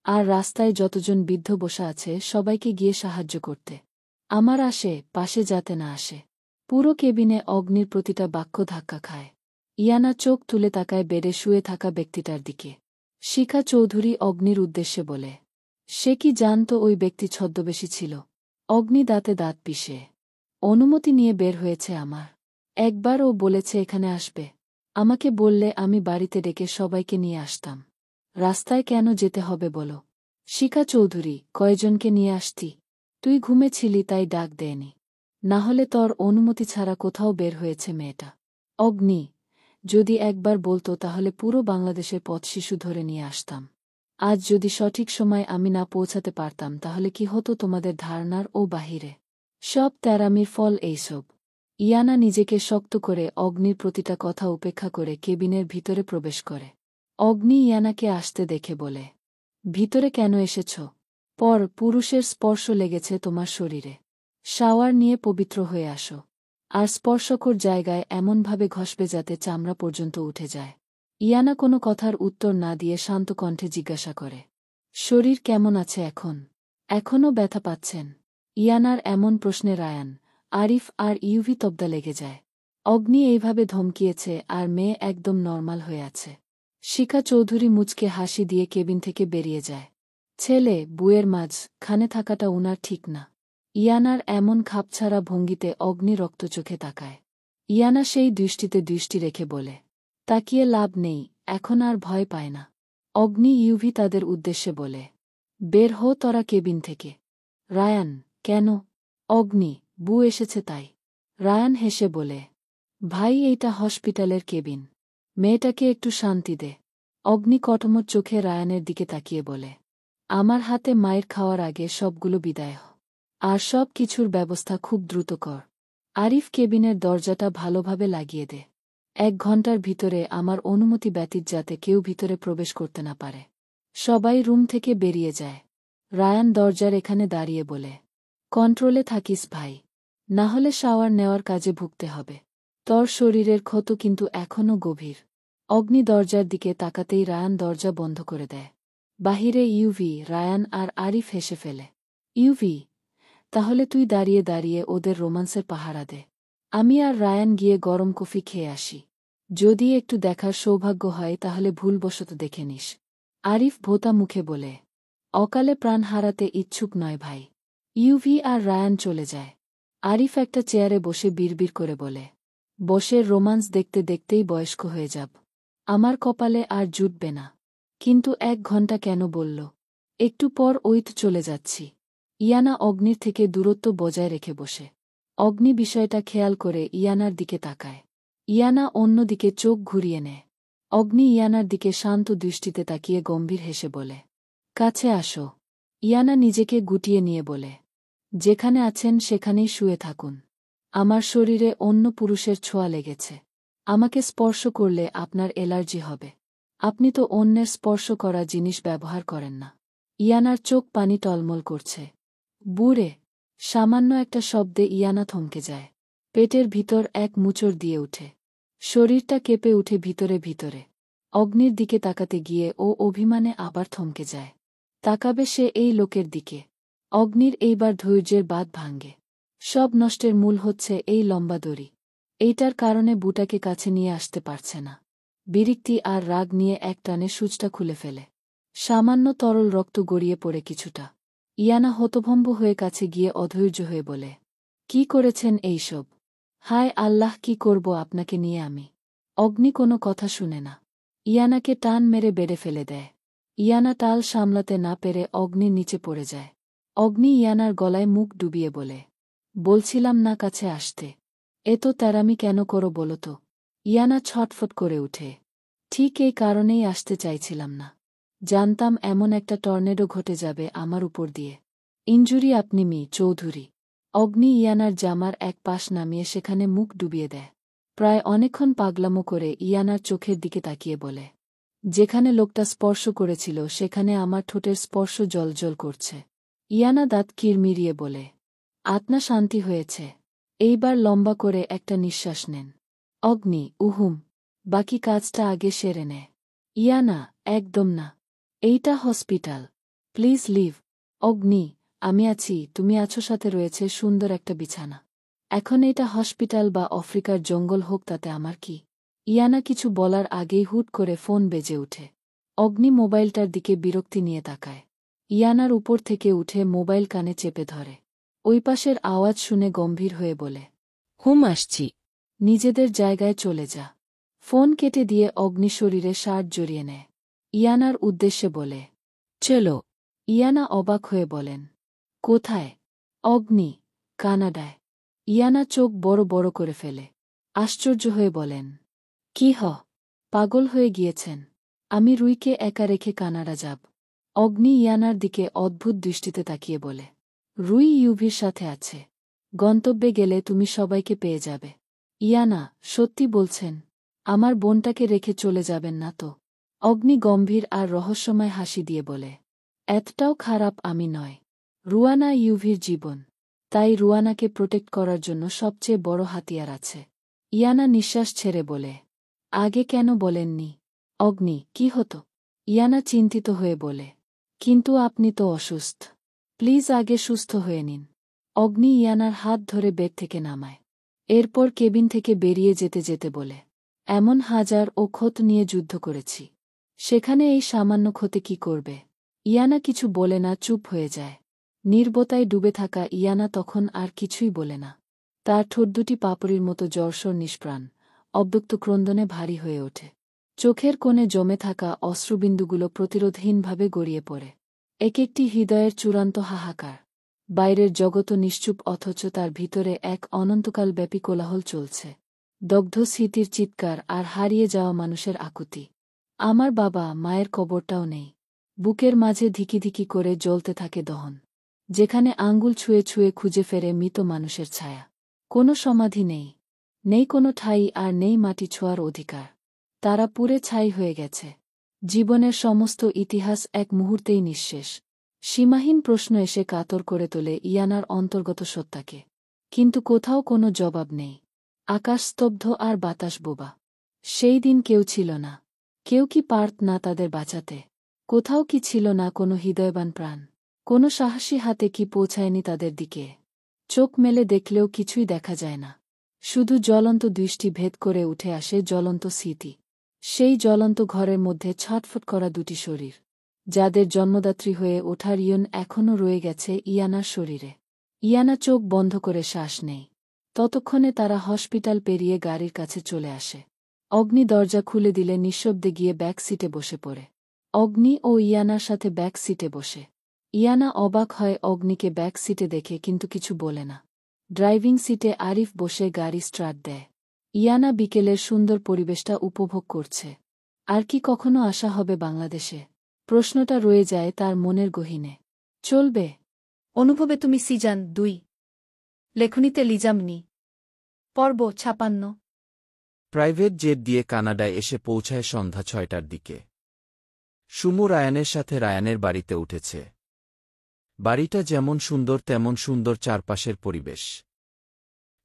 আর রাস্তায় যতজন বৃদ্ধ বসা আছে সবাইকে গিয়ে সাহায্য করতে। আমার পাশে যাতে না আসে। পুরো কেবিনে অগ্নির প্রতিটা বাক্য ধাক্কা খায়। ইয়ানা চোখ তুলে তাকায় বেডে শুয়ে থাকা ব্যক্তিটার দিকে। শিখা চৌধুরী অগ্নির উদ্দেশ্যে বলে, সে কি জানত ওই ব্যক্তি ছদ্মবেশী ছিল? অগ্নি দাঁতে দাঁত পিষে, অনুমতি নিয়ে বের হয়েছে আমার। একবার ও বলেছে এখানে আসবে। আমাকে বললে আমি বাড়িতে ডেকে সবাইকে নিয়ে আসতাম। রাস্তায় কেন যেতে হবে বলো? শিখা চৌধুরী, কয়জনকে নিয়ে আসতি? তুই ঘুমেছিলি তাই ডাক দেয়নি। না হলে তোর অনুমতি ছাড়া কোথাও বের হয়েছে মেয়েটা। অগ্নি, যদি একবার বলতো তাহলে পুরো বাংলাদেশের পথ শিশু ধরে নিয়ে আসতাম। আজ যদি সঠিক সময় আমি না পৌঁছাতে পারতাম তাহলে কি হতো তোমাদের ধারণার ও বাহিরে? সব তেরামির ফল এইসব। ইয়ানা নিজেকে শক্ত করে অগ্নির প্রতিটা কথা উপেক্ষা করে কেবিনের ভিতরে প্রবেশ করে। অগ্নি ইয়ানাকে আসতে দেখে বলে, ভিতরে কেন এসেছ? পুরুষের স্পর্শ লেগেছে তোমার শরীরে। শাওয়ার নিয়ে পবিত্র হয়ে আসো। আর স্পর্শকর জায়গায় এমনভাবে ঘষবে যাতে চামড়া পর্যন্ত উঠে যায়। ইয়ানা কোনো কথার উত্তর না দিয়ে শান্ত কণ্ঠে জিজ্ঞাসা করে, শরীর কেমন আছে এখন? এখনও ব্যথা পাচ্ছেন? ইয়ানার এমন প্রশ্নে রায়ান, আরিফ আর ইউভি তব্দা লেগে যায়। অগ্নি এইভাবে ধমকিয়েছে আর মেয়ে একদম নর্মাল হয়ে আছে। শিখা চৌধুরী মুচকে হাসি দিয়ে কেবিন থেকে বেরিয়ে যায়। ছেলে বুয়ের মাঝখানে থাকাটা উনার ঠিক না। ইয়ানার এমন খাপছাড়া ভঙ্গিতে অগ্নি রক্তচোখে তাকায়। ইয়ানা সেই দৃষ্টিতে দৃষ্টি রেখে বলে, তাকিয়ে লাভ নেই, এখন আর ভয় পায় না। অগ্নি ইউভি তাদের উদ্দেশ্যে বলে, বের হো তোরা কেবিন থেকে। রায়ান, কেন? অগ্নি, বু এসেছে তাই। রায়ান হেসে বলে, ভাই এইটা হসপিটালের কেবিন। মেয়েটাকে একটু শান্তি দে। অগ্নি কটমট চোখে রায়ানের দিকে তাকিয়ে বলে, আমার হাতে মায়ের খাওয়ার আগে সবগুলো বিদায় হ। আর সব কিছুর ব্যবস্থা খুব দ্রুত কর। আরিফ কেবিনের দরজাটা ভালোভাবে লাগিয়ে দে। 1 ঘন্টার ভিতরে আমার অনুমতি ব্যতীত যাতে কেউ ভিতরে প্রবেশ করতে না পারে। সবাই রুম থেকে বেরিয়ে যায়। রায়ান দরজার এখানে দাঁড়িয়ে বলে, কন্ট্রোলে থাকিস ভাই, না হলে শাওয়ার নেওয়ার কাজে ভুগতে হবে। তোর শরীরের ক্ষত কিন্তু এখনও গভীর। অগ্নি দরজার দিকে তাকাতেই রায়ান দরজা বন্ধ করে দেয়। বাহিরে ইউভি, রায়ান আর আরিফ হেসে ফেলে। ইউভি, তাহলে তুই দাঁড়িয়ে দাঁড়িয়ে ওদের রোমান্সের পাহারা দে। আমি আর রায়ান গিয়ে গরম কফি খেয়ে আসি। যদি একটু দেখার সৌভাগ্য হয় তাহলে ভুলবশত দেখে নিস। আরিফ ভোতা মুখে বলে, অকালে প্রাণ হারাতে ইচ্ছুক নয় ভাই। ইউভি আর রায়ান চলে যায়। আরিফ একটা চেয়ারে বসে বিড়বিড় করে বলে, বসের রোমান্স দেখতে দেখতেই বয়স্ক হয়ে যাব। আমার কপালে আর জুটবে না। কিন্তু 1 ঘন্টা কেন বলল? একটু পর ওই তো চলে যাচ্ছি। ইয়ানা অগ্নির থেকে দূরত্ব বজায় রেখে বসে। অগ্নি বিষয়টা খেয়াল করে ইয়ানার দিকে তাকায়। ইয়ানা অন্যদিকে চোখ ঘুরিয়ে নেয়। অগ্নি ইয়ানার দিকে শান্ত দৃষ্টিতে তাকিয়ে গম্ভীর হেসে বলে, কাছে আসো। ইয়ানা নিজেকে গুটিয়ে নিয়ে বলে, যেখানে আছেন সেখানেই শুয়ে থাকুন। আমার শরীরে অন্য পুরুষের ছোঁয়া লেগেছে। আমাকে স্পর্শ করলে আপনার অ্যালার্জি হবে। আপনি তো অন্যের স্পর্শ করা জিনিস ব্যবহার করেন না। ইয়ানার চোখ পানি টলমল করছে। বুড়ে! সামান্য একটা শব্দে ইয়ানা থমকে যায়। পেটের ভিতর এক মুচড় দিয়ে উঠে। শরীরটা কেঁপে উঠে ভিতরে ভিতরে। অগ্নির দিকে তাকাতে গিয়ে ও অভিমানে আবার থমকে যায়। তাকাবে সে এই লোকের দিকে। অগ্নির এইবার ধৈর্যের বাঁধ ভাঙ্গে। সব নষ্টের মূল হচ্ছে এই লম্বা দড়ি। এইটার কারণে বুটাকে কাছে নিয়ে আসতে পারছে না। বিরক্তি আর রাগ নিয়ে এক টানে সূচটা খুলে ফেলে। সামান্য তরল রক্ত গড়িয়ে পড়ে কিছুটা। ইয়ানা হতভম্ব হয়ে কাছে গিয়ে অধৈর্য হয়ে বলে, কি করেছেন এইসব? হায় আল্লাহ, কি করব আপনাকে নিয়ে আমি? অগ্নি কোনো কথা শুনে না। ইয়ানাকে টান মেরে বেড়ে ফেলে দেয়। ইয়ানা টাল সামলাতে না পেরে অগ্নির নিচে পড়ে যায়। অগ্নি ইয়ানার গলায় মুখ ডুবিয়ে বলে, বলছিলাম না কাছে আসতে। এত তেরামি কেন করো বলো তো? ইয়ানা ছটফট করে উঠে। ঠিক এই কারণেই আসতে চাইছিলাম না। জানতাম এমন একটা টর্নেডো ঘটে যাবে আমার উপর দিয়ে। ইনজুরি আপনি চৌধুরী। অগ্নি ইয়ানার জামার এক পাশ নামিয়ে সেখানে মুখ ডুবিয়ে দেয়। প্রায় অনেকক্ষণ পাগলামো করে ইয়ানার চোখের দিকে তাকিয়ে বলে, যেখানে লোকটা স্পর্শ করেছিল সেখানে আমার ঠোঁটের স্পর্শ জ্বলজ্বল করছে। ইয়ানা দাঁত কিরমিরিয়ে বলে, আত্মা শান্তি হয়েছে। এইবার লম্বা করে একটা নিঃশ্বাস নেন। অগ্নি, উহুম, বাকি কাজটা আগে সেরে নে। ইয়ানা, একদম না। এইটা হসপিটাল। Please leave. অগ্নি, আমি আছি, তুমি আছো, সাথে রয়েছে সুন্দর একটা বিছানা। এখন এটা হসপিটাল বা আফ্রিকার জঙ্গল হোক তাতে আমার কি? ইয়ানা কিছু বলার আগেই হুট করে ফোন বেজে উঠে। অগ্নি মোবাইলটার দিকে বিরক্তি নিয়ে তাকায়। ইয়ানার উপর থেকে উঠে মোবাইল কানে চেপে ধরে। ওই পাশের আওয়াজ শুনে গম্ভীর হয়ে বলে, হুম, আসছি। নিজেদের জায়গায় চলে যা। ফোন কেটে দিয়ে অগ্নি শরীরে শার্ট জড়িয়ে নেয়। ইয়ানার উদ্দেশ্যে বলে, চলো। ইয়ানা অবাক হয়ে বলেন, কোথায়? অগ্নি, কানাডায়। ইয়ানা চোখ বড় বড় করে ফেলে। আশ্চর্য হয়ে বলেন, কি পাগল হয়ে গিয়েছেন? আমি রুইকে একা রেখে কানাডা যাব? অগ্নি ইয়ানার দিকে অদ্ভুত দৃষ্টিতে তাকিয়ে বলে, রুই ইউভির সাথে আছে। গন্তব্যে গেলে তুমি সবাইকে পেয়ে যাবে। ইয়ানা, সত্যি বলছেন? আমার বোনটাকে রেখে চলে যাবেন না তো? অগ্নি গম্ভীর আর রহস্যময় হাসি দিয়ে বলে, এতটাও খারাপ আমি নয়। রুয়ানা ইউভির জীবন। তাই রুয়ানাকে প্রোটেক্ট করার জন্য সবচেয়ে বড় হাতিয়ার আছে। ইয়ানা নিঃশ্বাস ছেড়ে বলে, আগে কেন বলেননি? অগ্নি, কি হতো? ইয়ানা চিন্তিত হয়ে বলে, কিন্তু আপনি তো অসুস্থ। প্লিজ আগে সুস্থ হয়ে নিন। অগ্নি ইয়ানার হাত ধরে বেড থেকে নামায়। এরপর কেবিন থেকে বেরিয়ে যেতে যেতে বলে, এমন হাজার ও ক্ষত নিয়ে যুদ্ধ করেছি। সেখানে এই সামান্য ক্ষতে কি করবে? ইয়ানা কিছু বলে না, চুপ হয়ে যায়। নীরবতায় ডুবে থাকা ইয়ানা তখন আর কিছুই বলে না। তার ঠোঁট দুটি পাপড়ির মতো জড়সড় নিষ্প্রাণ, অব্যক্ত ক্রন্দনে ভারী হয়ে ওঠে। চোখের কোণে জমে থাকা অশ্রুবিন্দুগুলো প্রতিরোধহীনভাবে গড়িয়ে পড়ে। এক একটি হৃদয়ের চূড়ান্ত হাহাকার। বাইরের জগৎ নিশ্চুপ, অথচ তার ভিতরে এক অনন্তকালব্যাপী কোলাহল চলছে। দগ্ধ স্মৃতির চিৎকার আর হারিয়ে যাওয়া মানুষের আকুতি। আমার বাবা মায়ের কবরটাও নেই। বুকের মাঝে ধিকি ধিকি করে জ্বলতে থাকে দহন। যেখানে আঙ্গুল ছুঁয়ে ছুঁয়ে খুঁজে ফেরে মৃত মানুষের ছায়া। কোনো সমাধি নেই, নেই কোনো ঠাঁই, আর নেই মাটি ছোঁয়ার অধিকার। তারা পুড়ে ছাই হয়ে গেছে। জীবনের সমস্ত ইতিহাস এক মুহূর্তেই নিঃশেষ। সীমাহীন প্রশ্ন এসে কাতর করে তোলে ইয়ানার অন্তর্গত সত্তাকে। কিন্তু কোথাও কোনো জবাব নেই। আকাশ স্তব্ধ আর বাতাস বোবা। সেই দিন কেউ ছিল না। কেউ কি পারত না তাদের বাঁচাতে? কোথাও কি ছিল না কোনো হৃদয়বান প্রাণ? কোনো সাহসী হাতে কি পৌঁছায়নি তাদের দিকে? চোখ মেলে দেখলেও কিছুই দেখা যায় না। শুধু জ্বলন্ত দৃষ্টি ভেদ করে উঠে আসে জ্বলন্ত স্মৃতি। সেই জ্বলন্ত ঘরের মধ্যে ছটফট করা দুটি শরীর, যাদের জন্মদাত্রী হয়ে ওঠার ইয়ন এখনও রয়ে গেছে ইয়ানার শরীরে। ইয়ানা চোখ বন্ধ করে শ্বাস নেই। ততক্ষণে তারা হসপিটাল পেরিয়ে গাড়ির কাছে চলে আসে। অগ্নি দরজা খুলে দিলে নিঃশব্দে গিয়ে ব্যাক সিটে বসে পড়ে। অগ্নি ও ইয়ানার সাথে ব্যাক সিটে বসে। ইয়ানা অবাক হয় অগ্নিকে ব্যাক সিটে দেখে, কিন্তু কিছু বলে না। ড্রাইভিং সিটে আরিফ বসে গাড়ি স্টার্ট দেয়। ইয়ানা বিকেলের সুন্দর পরিবেশটা উপভোগ করছে। আর কি কখনো আসা হবে বাংলাদেশে? প্রশ্নটা রয়ে যায় তার মনের গহীনে। চলবে। অনুভবে তুমি সিজন 2। লেখনীতে লিজামনি। পর্ব 56। প্রাইভেট জেট দিয়ে কানাডায় এসে পৌঁছায় সন্ধ্যা 6টার দিকে। সুমু রায়ানের সাথে রায়ানের বাড়িতে উঠেছে। বাড়িটা যেমন সুন্দর তেমন সুন্দর চারপাশের পরিবেশ।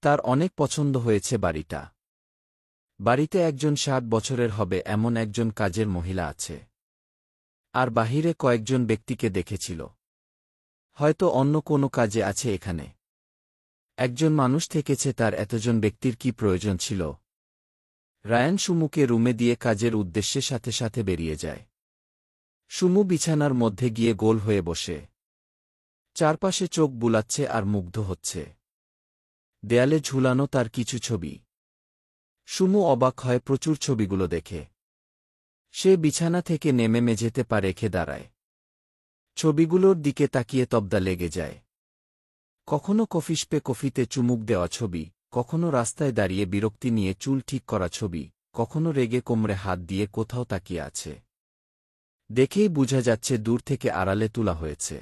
তার অনেক পছন্দ হয়েছে বাড়িটা। বাড়িতে একজন 60 বছরের হবে এমন একজন কাজের মহিলা আছে। আর বাহিরে কয়েকজন ব্যক্তিকে দেখেছিল। হয়তো অন্য কোনো কাজে আছে এখানে। একজন মানুষ থেকেছে, তার এতজন ব্যক্তির কি প্রয়োজন ছিল? রায়ান সুমুকে রুমে দিয়ে কাজের উদ্দেশ্যে সাথে সাথে বেরিয়ে যায়। সুমু বিছানার মধ্যে গিয়ে গোল হয়ে বসে। চারপাশে চোখ বুলাচ্ছে আর মুগ্ধ হচ্ছে। দেয়ালে ঝুলানো তার কিছু ছবি। সুমু অবাক হয় প্রচুর ছবিগুলো দেখে। সে বিছানা থেকে নেমে মেঝেতে পা রেখে দাঁড়ায়। ছবিগুলোর দিকে তাকিয়ে তবদা লেগে যায়। কখনো কফিশপে কফিতে চুমুক দেওয়া ছবি, কখনো রাস্তায় দাঁড়িয়ে বিরক্তি নিয়ে চুল ঠিক করা ছবি, কখনো রেগে কোমরে হাত দিয়ে কোথাও তাকিয়ে আছে। দেখেই বোঝা যাচ্ছে দূর থেকে আড়ালে তোলা হয়েছে।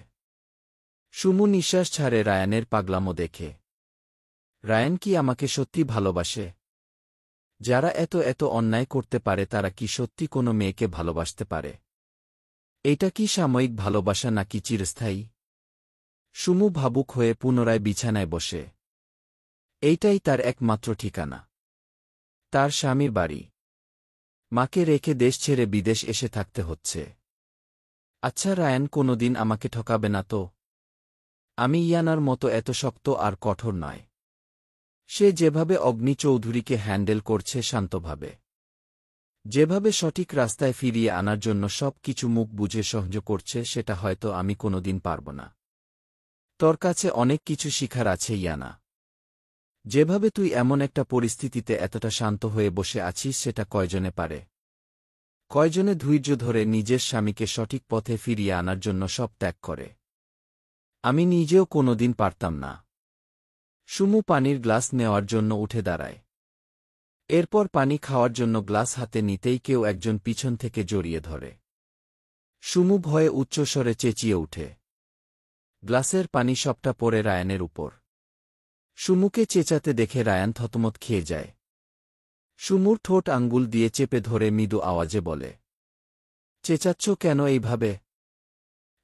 সুমু নিঃশ্বাস ছাড়ে রায়ানের পাগলামো দেখে। রায়ান কি আমাকে সত্যি ভালোবাসে? যারা এত এত অন্যায় করতে পারে তারা কি সত্যি কোনো মেয়েকে ভালোবাসতে পারে? এটা কি সাময়িক ভালোবাসা নাকি চিরস্থায়ী? সুমু ভাবুক হয়ে পুনরায় বিছানায় বসে। এইটাই তার একমাত্র ঠিকানা। তার স্বামীর বাড়ি। মাকে রেখে দেশ ছেড়ে বিদেশ এসে থাকতে হচ্ছে। আচ্ছা, রায়ান কোনোদিন আমাকে ঠকাবে না তো? আমি ইয়ানার মতো এত শক্ত আর কঠোর নয়। সে যেভাবে অগ্নি চৌধুরীকে হ্যান্ডেল করছে শান্তভাবে, যেভাবে সঠিক রাস্তায় ফিরিয়ে আনার জন্য সব কিছু মুখ বুঝে সহ্য করছে, সেটা হয়তো আমি কোনোদিন পারব না। তোর কাছে অনেক কিছু শিখার আছে ইয়ানা। যেভাবে তুই এমন একটা পরিস্থিতিতে এতটা শান্ত হয়ে বসে আছিস, সেটা কয়জনে পারে? কয়জনে ধৈর্য ধরে নিজের স্বামীকে সঠিক পথে ফিরিয়ে আনার জন্য সব ত্যাগ করে? আমি নিজেও কোনোদিন পারতাম না। সুমু পানির গ্লাস নেওয়ার জন্য উঠে দাঁড়ায়। এরপর পানি খাওয়ার জন্য গ্লাস হাতে নিতেই কেউ একজন পিছন থেকে জড়িয়ে ধরে। সুমু ভয়ে উচ্চস্বরে চেঁচিয়ে উঠে। গ্লাসের পানি সবটা পড়ে রায়ানের উপর। সুমুকে চেঁচাতে দেখে রায়ান থতমত খেয়ে যায়। সুমুর ঠোঁট আঙ্গুল দিয়ে চেপে ধরে মৃদু আওয়াজে বলে, চেঁচাচ্ছ কেন এইভাবে?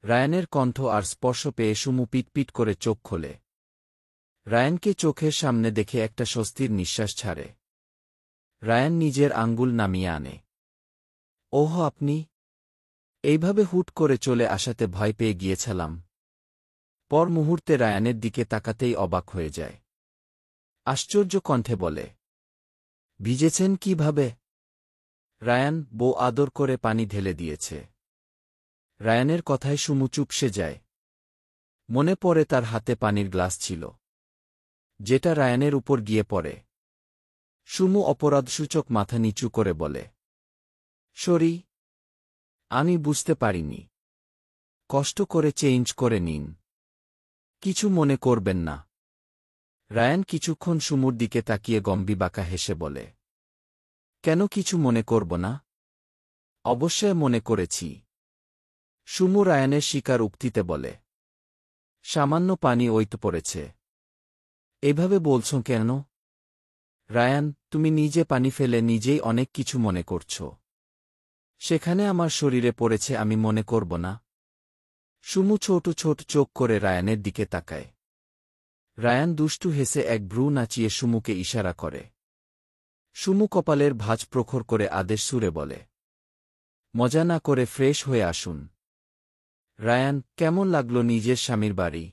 রায়ানের কণ্ঠ আর স্পর্শ পেয়ে সুমু পিটপিট করে চোখ খোলে। রায়ানকে চোখের সামনে দেখে একটা স্বস্তির নিঃশ্বাস ছাড়ে। রায়ান নিজের আঙ্গুল নামিয়ে আনে। ওহ, আপনি এইভাবে হুট করে চলে আসাতে ভয় পেয়ে গিয়েছিলাম। পর মুহূর্তে রায়ানের দিকে তাকাতেই অবাক হয়ে যায়। আশ্চর্য কণ্ঠে বলে, ভিজেছেন কিভাবে? রায়ান, বউ আদর করে পানি ঢেলে দিয়েছে। রায়ানের কথায় সুমু চুপসে যায়। মনে পড়ে তার হাতে পানির গ্লাস ছিল, যেটা রায়ানের উপর গিয়ে পড়ে। সুমু অপরাধসূচক মাথা নিচু করে বলে, সরি, আমি বুঝতে পারিনি। কষ্ট করে চেঞ্জ করে নিন, কিছু মনে করবেন না। রায়ান কিছুক্ষণ সুমুর দিকে তাকিয়ে গম্ভীরবাঁকা হেসে বলে, কেন কিছু মনে করব না? অবশ্যই মনে করেছি। সুমু রায়ানের শিকার উক্তিতে বলে, সামান্য পানি ওইত পড়েছে, এভাবে বলছো কেন? রায়ান, তুমি নিজে পানি ফেলে নিজেই অনেক কিছু মনে করছ। সেখানে আমার শরীরে পড়েছে, আমি মনে করব না? সুমু ছোট ছোট চোখ করে রায়ানের দিকে তাকায়। রায়ান দুষ্টু হেসে এক ভ্রু নাচিয়ে সুমুকে ইশারা করে। সুমু কপালের ভাঁজ প্রখর করে আদেশ সুরে বলে, মজা না করে ফ্রেশ হয়ে আসুন। রায়ান, কেমন লাগল নিজের স্বামীর বাড়ি?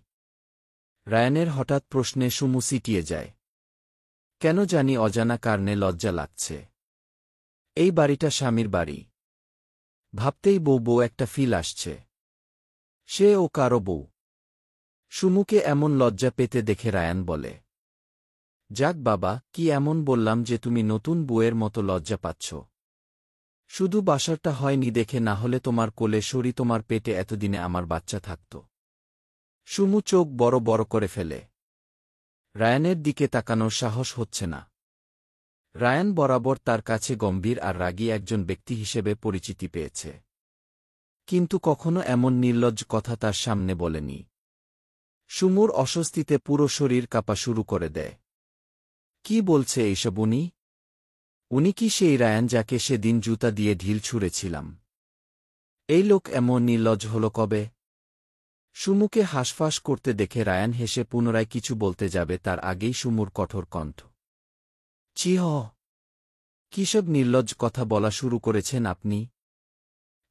রায়ানের হঠাৎ প্রশ্নে সুমু সিটিয়ে যায়। কেন জানি অজানা কারণে লজ্জা লাগছে। এই বাড়িটা স্বামীর বাড়ি ভাবতেই বউ বউ একটা ফিল আসছে। সে ও কারো বউ। সুমুকে এমন লজ্জা পেতে দেখে রায়ান বলে, যাক বাবা, কি এমন বললাম যে তুমি নতুন বউয়ের মতো লজ্জা পাচ্ছ? শুধু বাসরটা হয়নি দেখে, না হলে তোমার কোলে সরি তোমার পেটে এতদিনে আমার বাচ্চা থাকত। সুমু চোখ বড় বড় করে ফেলে। রায়ানের দিকে তাকানোর সাহস হচ্ছে না। রায়ান বরাবর তার কাছে গম্ভীর আর রাগী একজন ব্যক্তি হিসেবে পরিচিতি পেয়েছে, কিন্তু কখনো এমন নির্লজ্জ কথা তার সামনে বলেনি। সুমুর অস্বস্তিতে পুরো শরীর কাঁপা শুরু করে দেয়। কি বলছে এইসব উনি? উনি কি সেই রায়ান যাকে সেদিন জুতা দিয়ে ঢিল ছুঁড়েছিলাম? এই লোক এমন নির্লজ্জ হল কবে? সুমুকে হাঁসফাঁস করতে দেখে রায়ান হেসে পুনরায় কিছু বলতে যাবে, তার আগেই সুমুর কঠোর কণ্ঠ, চিহ, কিসব নির্লজ্জ কথা বলা শুরু করেছেন আপনি?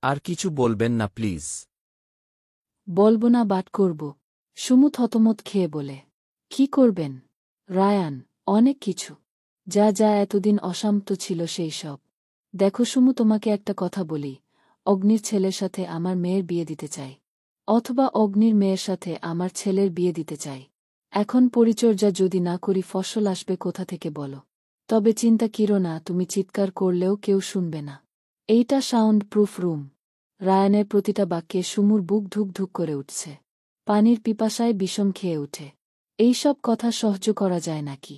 আর কিছু বলবেন না প্লিজ। বলব না, বাট করব। সুমু থতমত খেয়ে বলে, কি করবেন? রায়ান, অনেক কিছু। যা যা এতদিন অশান্ত ছিল সেই সব। দেখো সুমু, তোমাকে একটা কথা বলি, অগ্নির ছেলের সাথে আমার মেয়ের বিয়ে দিতে চাই, অথবা অগ্নির মেয়ের সাথে আমার ছেলের বিয়ে দিতে চাই। এখন পরিচর্যা যদি না করি ফসল আসবে কোথা থেকে বলো? তবে চিন্তা কিরো না, তুমি চিৎকার করলেও কেউ শুনবে না। এইটা সাউন্ড প্রুফ রুম। রায়ানের প্রতিটা বাক্যে সুমুর বুক ধুক ধুক করে উঠছে। পানির পিপাসায় বিষম খেয়ে ওঠে। এইসব কথা সহ্য করা যায় নাকি?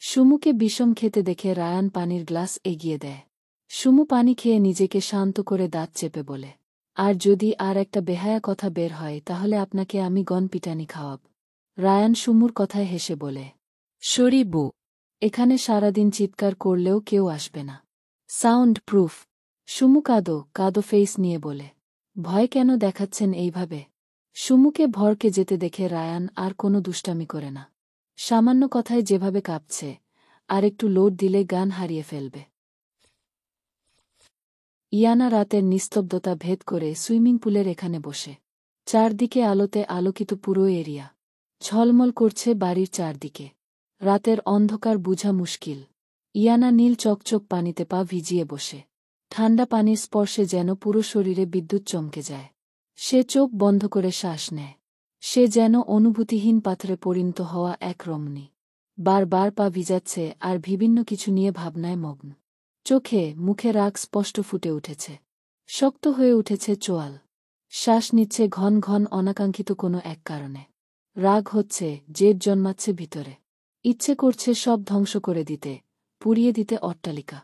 সুমুকে বিষম খেতে দেখে রায়ান পানির গ্লাস এগিয়ে দেয়। সুমু পানি খেয়ে নিজেকে শান্ত করে দাঁত চেপে বলে, আর যদি আর একটা বেহায়া কথা বের হয় তাহলে আপনাকে আমি গনপিটানি খাওয়াব। রায়ান সুমুর কথায় হেসে বলে, সরি বউ, এখানে সারাদিন চিৎকার করলেও কেউ আসবে না। Sound proof. সুমু কাঁদো কাঁদো ফেস নিয়ে বলে, ভয় কেন দেখাচ্ছেন এইভাবে? সুমুকে ভরকে যেতে দেখে রায়ান আর কোনো দুষ্টামি করে না। সামান্য কথায় যেভাবে কাঁপছে, আর একটু লোড দিলে গান হারিয়ে ফেলবে। ইয়ানা রাতের নিস্তব্ধতা ভেদ করে সুইমিং পুলের এখানে বসে। চারদিকে আলোতে আলোকিত পুরো এরিয়া। ঝলমল করছে বাড়ির চারদিকে। রাতের অন্ধকার বুঝা মুশকিল। ইয়ানা নীল চকচক পানিতে পা ভিজিয়ে বসে। ঠান্ডা পানির স্পর্শে যেন পুরো শরীরে বিদ্যুৎ চমকে যায়। সে চোখ বন্ধ করে শ্বাস নেয়। সে যেন অনুভূতিহীন পাথরে পরিণত হওয়া এক রমণী। বারবার পা ভিজাচ্ছে আর বিভিন্ন কিছু নিয়ে ভাবনায় মগ্ন। চোখে মুখে রাগ স্পষ্ট ফুটে উঠেছে। শক্ত হয়ে উঠেছে চোয়াল। শ্বাস নিচ্ছে ঘন ঘন অনাকাঙ্ক্ষিত কোনো এক কারণে। রাগ হচ্ছে, জেদ জন্মাচ্ছে ভিতরে। ইচ্ছে করছে সব ধ্বংস করে দিতে, পুড়িয়ে দিতে অট্টালিকা।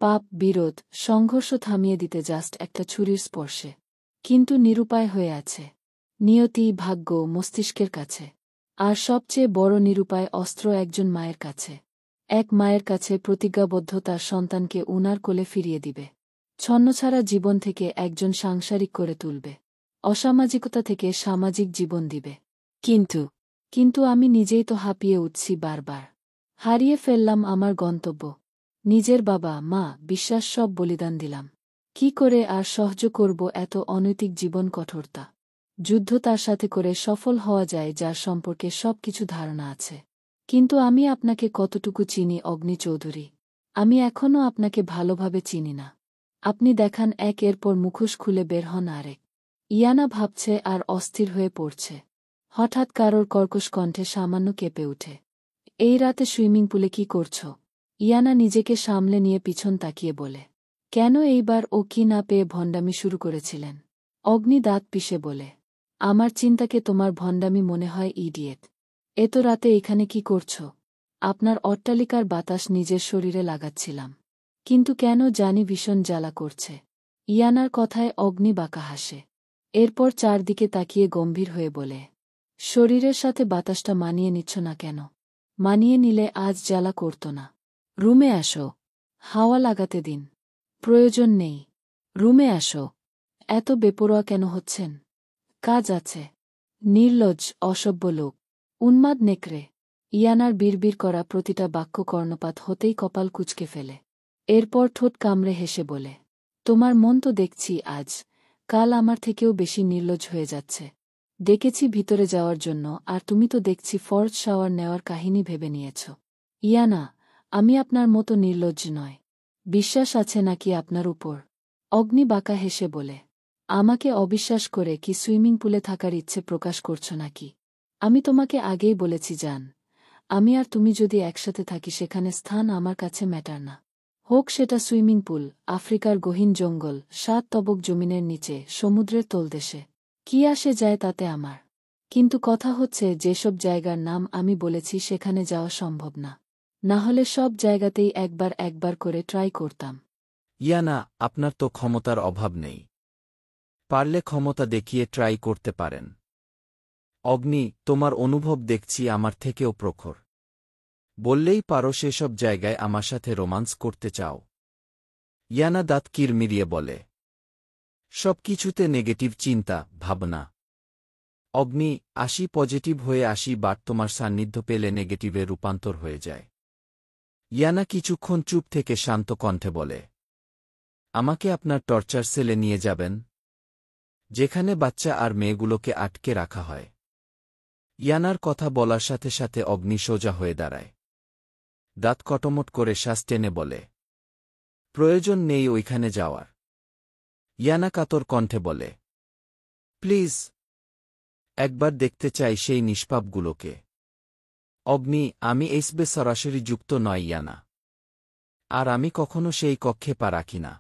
পাপ, বিরোধ, সংঘর্ষ থামিয়ে দিতে জাস্ট একটা ছুরির স্পর্শে। কিন্তু নিরুপায় হয়ে আছে। নিয়তি, ভাগ্য, মস্তিষ্কের কাছে। আর সবচেয়ে বড় নিরুপায় অস্ত্র একজন মায়ের কাছে। এক মায়ের কাছে প্রতিজ্ঞাবদ্ধ তার সন্তানকে উনার কোলে ফিরিয়ে দিবে। ছন্নছাড়া জীবন থেকে একজন সাংসারিক করে তুলবে। অসামাজিকতা থেকে সামাজিক জীবন দিবে। কিন্তু আমি নিজেই তো হাঁপিয়ে উঠছি বারবার। হারিয়ে ফেললাম আমার গন্তব্য। নিজের বাবা, মা, বিশ্বাস সব বলিদান দিলাম। কি করে আর সহ্য করব এত অনৈতিক জীবন কঠোরতা? যুদ্ধ তার সাথে করে সফল হওয়া যায় যার সম্পর্কে সব কিছু ধারণা আছে। কিন্তু আমি আপনাকে কতটুকু চিনি অগ্নি চৌধুরী? আমি এখনও আপনাকে ভালোভাবে চিনি না। আপনি দেখান এক এর পর মুখোশ খুলে বের হন আরেক। ইয়ানা ভাবছে আর অস্থির হয়ে পড়ছে। হঠাৎ কারোর কর্কশ কণ্ঠে সামান্য কেঁপে উঠে। এই রাতে সুইমিং পুলে কি করছ? ইয়ানা নিজেকে সামলে নিয়ে পিছন তাকিয়ে বলে। কেন এইবার ও কি না পেয়ে ভণ্ডামি শুরু করেছিলেন? অগ্নি দাঁত পিষে বলে। আমার চিন্তাকে তোমার ভণ্ডামি মনে হয় ইডিয়েট। এত রাতে এখানে কি করছ? আপনার অট্টালিকার বাতাস নিজের শরীরে লাগাচ্ছিলাম। কিন্তু কেন জানি ভীষণ জ্বালা করছে। ইয়ানার কথায় অগ্নি বাঁকা হাসে। এরপর চারদিকে তাকিয়ে গম্ভীর হয়ে বলে। শরীরের সাথে বাতাসটা মানিয়ে নিচ্ছ না কেন? মানিয়ে নিলে আজ জ্বালা করত না। রুমে আসো। হাওয়া লাগাতে দিন। প্রয়োজন নেই। রুমে আসো। এত বেপরোয়া কেন হচ্ছেন? কাজ আছে। নির্লজ্জ, অসভ্য লোক। উন্মাদ নেকড়ে। ইয়ানার বিড়বিড় করা প্রতিটা বাক্য কর্ণপাত হতেই কপাল কুঁচকে ফেলে। এরপর ঠোঁট কামড়ে হেসে বলে। তোমার মন তো দেখছি আজ কাল আমার থেকেও বেশি নির্লজ্জ হয়ে যাচ্ছে। ডেকেছি ভিতরে যাওয়ার জন্য আর তুমি তো দেখছি ফর্জ শাওয়ার নেওয়ার কাহিনী ভেবে নিয়েছ। ইয়ানা, আমি আপনার মতো নির্লজ্জ নয়। বিশ্বাস আছে নাকি আপনার উপর? অগ্নি বাঁকা হেসে বলে। আমাকে অবিশ্বাস করে কি সুইমিং পুলে থাকার ইচ্ছে প্রকাশ করছ নাকি? আমি তোমাকে আগেই বলেছি জান, আমি আর তুমি যদি একসাথে থাকি সেখানে স্থান আমার কাছে ম্যাটার না। হোক সেটা সুইমিং পুল, আফ্রিকার গহীন জঙ্গল, ৭ তবক জমিনের নিচে, সমুদ্রের তলদেশে। কি আসে যায় তাতে আমার? কিন্তু কথা হচ্ছে যেসব জায়গার নাম আমি বলেছি সেখানে যাওয়া সম্ভব না। না হলে সব জায়গাতেই একবার একবার করে ট্রাই করতাম। ইয়ানা, আপনার তো ক্ষমতার অভাব নেই। পারলে ক্ষমতা দেখিয়ে ট্রাই করতে পারেন। অগ্নি, তোমার অনুভব দেখছি আমার থেকেও প্রখর। বললেই পারো সেসব জায়গায় আমার সাথে রোমান্স করতে চাও। ইয়ানা দাঁত কিরমিরিয়ে বলে। সব কিছুতে নেগেটিভ চিন্তা, ভাবনা। অগ্নি, ৮০ পজিটিভ হয়ে ৮০ বার তোমার সান্নিধ্য পেলে নেগেটিভে রূপান্তর হয়ে যায়। ইয়ানা কিছুক্ষণ চুপ থেকে শান্ত কণ্ঠে বলে। আমাকে আপনার টর্চার সেলে নিয়ে যাবেন? যেখানে বাচ্চা আর মেয়েগুলোকে আটকে রাখা হয়। ইয়ানার কথা বলার সাথে সাথে অগ্নি সোজা হয়ে দাঁড়ায়। দাঁত কটমট করে শ্বাস টেনে বলে। প্রয়োজন নেই ওইখানে যাওয়ার। ইয়ানা কাতর কণ্ঠে বলে। প্লিজ, একবার দেখতে চাই সেই নিষ্পাপগুলোকে। অগ্নি, আমি এইসবে সরাসরি যুক্ত নয় ইয়ানা। আর আমি কখনো সেই কক্ষে পা রাখি না।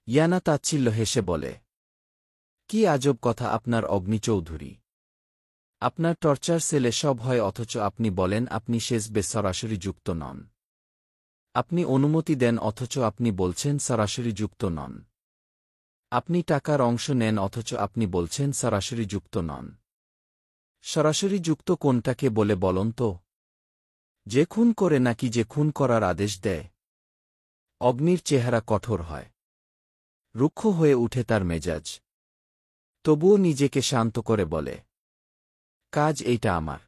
ইয়ানা তাচ্ছিল্য হেসে বলে। কি আজব কথা আপনার অগ্নি চৌধুরী। আপনার টর্চার সেলে সব হয় অথচ আপনি বলেন আপনি শেষবে সরাসরি যুক্ত নন। আপনি অনুমতি দেন অথচ আপনি বলছেন সরাসরি যুক্ত নন। আপনি টাকার অংশ নেন অথচ আপনি বলছেন সরাসরি যুক্ত নন। সরাসরি যুক্ত কোনটাকে বলে বলুন তো? যে খুন করে নাকি যে খুন করার আদেশ দেয়? অগ্নির চেহারা কঠোর হয়। রুক্ষ হয়ে উঠে তার মেজাজ। তবুও নিজেকে শান্ত করে বলে। কাজ এইটা আমার।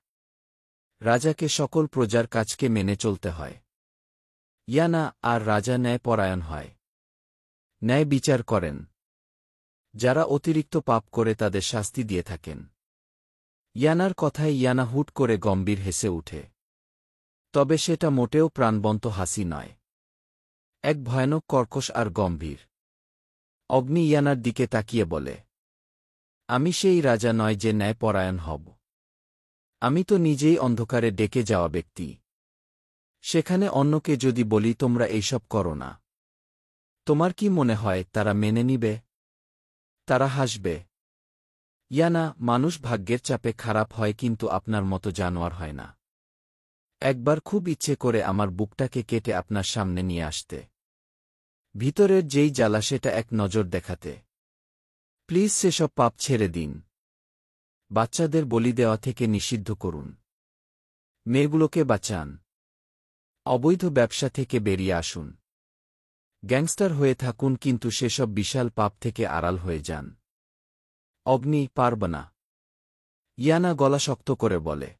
রাজাকে সকল প্রজার কাজকে মেনে চলতে হয়। ইয়ানা, আর রাজা ন্যায়পরায়ণ হয়। ন্যায় বিচার করেন। যারা অতিরিক্ত পাপ করে তাদের শাস্তি দিয়ে থাকেন। ইয়ানার কথায় ইয়ানা হুট করে গম্ভীর হেসে উঠে। তবে সেটা মোটেও প্রাণবন্ত হাসি নয়। এক ভয়ানক কর্কশ আর গম্ভীর। অগ্নি ইয়ানার দিকে তাকিয়ে বলে। আমি সেই রাজা নয় যে ন্যায়পরায়ণ হব। আমি তো নিজেই অন্ধকারে ডেকে যাওয়া ব্যক্তি। সেখানে অন্যকে যদি বলি তোমরা এইসব করো না, তোমার কি মনে হয় তারা মেনে নিবে? তারা হাসবে। ইয়ানা, মানুষ ভাগ্যের চাপে খারাপ হয় কিন্তু আপনার মতো জানোয়ার হয় না। একবার খুব ইচ্ছে করে আমার বুকটাকে কেটে আপনার সামনে নিয়ে আসতে। ভিতরের যেই জ্বালা সেটা এক নজর দেখাতে। প্লিজ সেসব পাপ ছেড়ে দিন। বাচ্চাদের বলি দেওয়া থেকে নিষিদ্ধ করুন। মেয়েগুলোকে বাঁচান। অবৈধ ব্যবসা থেকে বেরিয়ে আসুন। গ্যাংস্টার হয়ে থাকুন কিন্তু সেসব বিশাল পাপ থেকে আড়াল হয়ে যান। অগ্নি, পারব না। ইয়ানা গলা শক্ত করে বলে।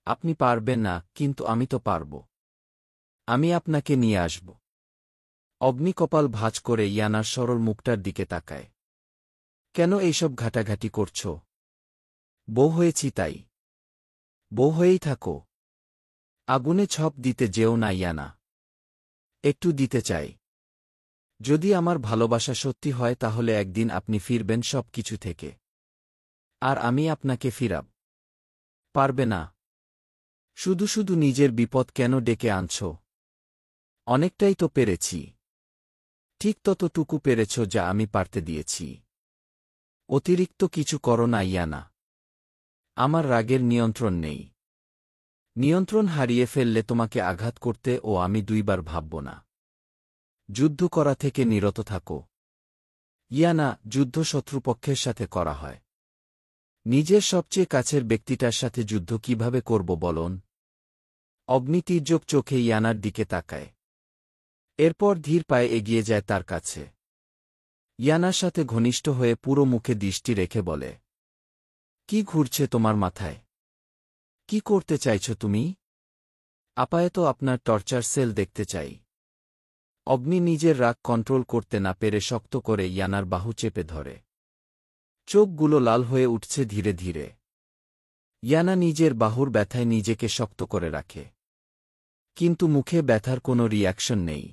আপনি পারবেন না, কিন্তু আমি তো পারব। আমি আপনাকে নিয়ে আসব। অগ্নি কপাল ভাঁজ করে ইয়ানার সরল মুখটার দিকে তাকায়। কেন এইসব ঘাটাঘাটি করছ? বউ হয়েছি তাই। বউ হয়েই থাকো। আগুনে ছপ দিতে যেও না ইয়ানা। একটু দিতে চাই। যদি আমার ভালোবাসা সত্যি হয় তাহলে একদিন আপনি ফিরবেন সব কিছু থেকে। আর আমি আপনাকে ফিরাব। পারবে না। শুধু শুধু নিজের বিপদ কেন ডেকে আনছ? অনেকটাই তো পেরেছি। ঠিক ততটুকু পেরেছ যা আমি পারতে দিয়েছি। অতিরিক্ত কিছু করো না ইয়ানা। আমার রাগের নিয়ন্ত্রণ নেই। নিয়ন্ত্রণ হারিয়ে ফেললে তোমাকে আঘাত করতে ও আমি দুইবার ভাবব না। যুদ্ধ করা থেকে নিরত থাকো। ইয়ানা, যুদ্ধ শত্রুপক্ষের সাথে করা হয়। নিজের সবচেয়ে কাছের ব্যক্তিটার সাথে যুদ্ধ কিভাবে করব বলুন? অগ্নি তীর্যক চোখে ইয়ানার দিকে তাকায়। এরপর ধীর পায়ে এগিয়ে যায় তার কাছে। ইয়ানার সাথে ঘনিষ্ঠ হয়ে পুরো মুখে দৃষ্টি রেখে বলে, কি ঘুরছে তোমার মাথায়? কি করতে চাইছ তুমি? আপাতত আপনার টর্চার সেল দেখতে চাই। অগ্নি নিজের রাগ কন্ট্রোল করতে না পেরে শক্ত করে ইয়ানার বাহু চেপে ধরে। চোখগুলো লাল হয়ে উঠছে ধীরে ধীরে। ইয়ানা নিজের বাহুর ব্যথায় নিজেকে শক্ত করে রাখে। কিন্তু মুখে ব্যথার কোনো রিয়াকশন নেই।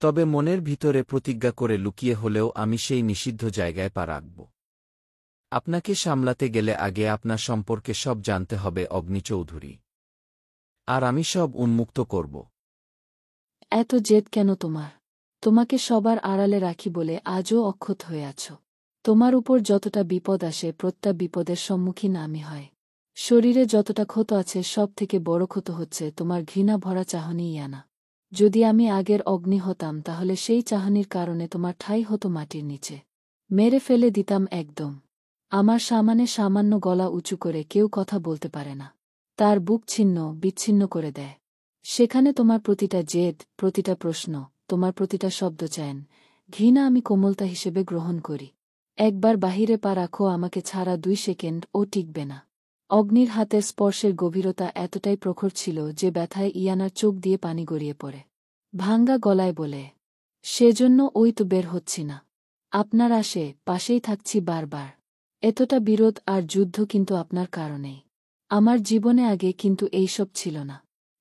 তবে মনের ভিতরে প্রতিজ্ঞা করে লুকিয়ে হলেও আমি সেই নিষিদ্ধ জায়গায় পা রাখব। আপনাকে সামলাতে গেলে আগে আপনার সম্পর্কে সব জানতে হবে অগ্নি চৌধুরী। আর আমি সব উন্মুক্ত করব। এত জেদ কেন তোমার? তোমাকে সবার আড়ালে রাখি বলে আজও অক্ষত হয়ে আছো। তোমার উপর যতটা বিপদ আসে প্রত্যেক বিপদের সম্মুখীন আমি হয়। শরীরে যতটা ক্ষত আছে সব থেকে বড় ক্ষত হচ্ছে তোমার ঘৃণা ভরা চাহনি ইয়ানা। যদি আমি আগের অগ্নি হতাম তাহলে সেই চাহনির কারণে তোমার ঠাঁই হতো মাটির নিচে। মেরে ফেলে দিতাম একদম। আমার সামান্য গলা উঁচু করে কেউ কথা বলতে পারে না। তার বুক ছিন্ন বিচ্ছিন্ন করে দেয়। সেখানে তোমার প্রতিটা জেদ, প্রতিটা প্রশ্ন, তোমার প্রতিটা শব্দ চায়ন ঘৃণা আমি কোমলতা হিসেবে গ্রহণ করি। একবার বাহিরে পা রাখো আমাকে ছাড়া 2 সেকেন্ড ও টিকবে না। অগ্নির হাতের স্পর্শের গভীরতা এতটাই প্রখর ছিল যে ব্যথায় ইয়ানার চোখ দিয়ে পানি গড়িয়ে পড়ে। ভাঙ্গা গলায় বলে, সেজন্য ওই তো বের হচ্ছি না। আপনার পাশেই থাকছি বারবার। এতটা বিরোধ আর যুদ্ধ কিন্তু আপনার কারণেই। আমার জীবনে আগে কিন্তু এইসব ছিল না।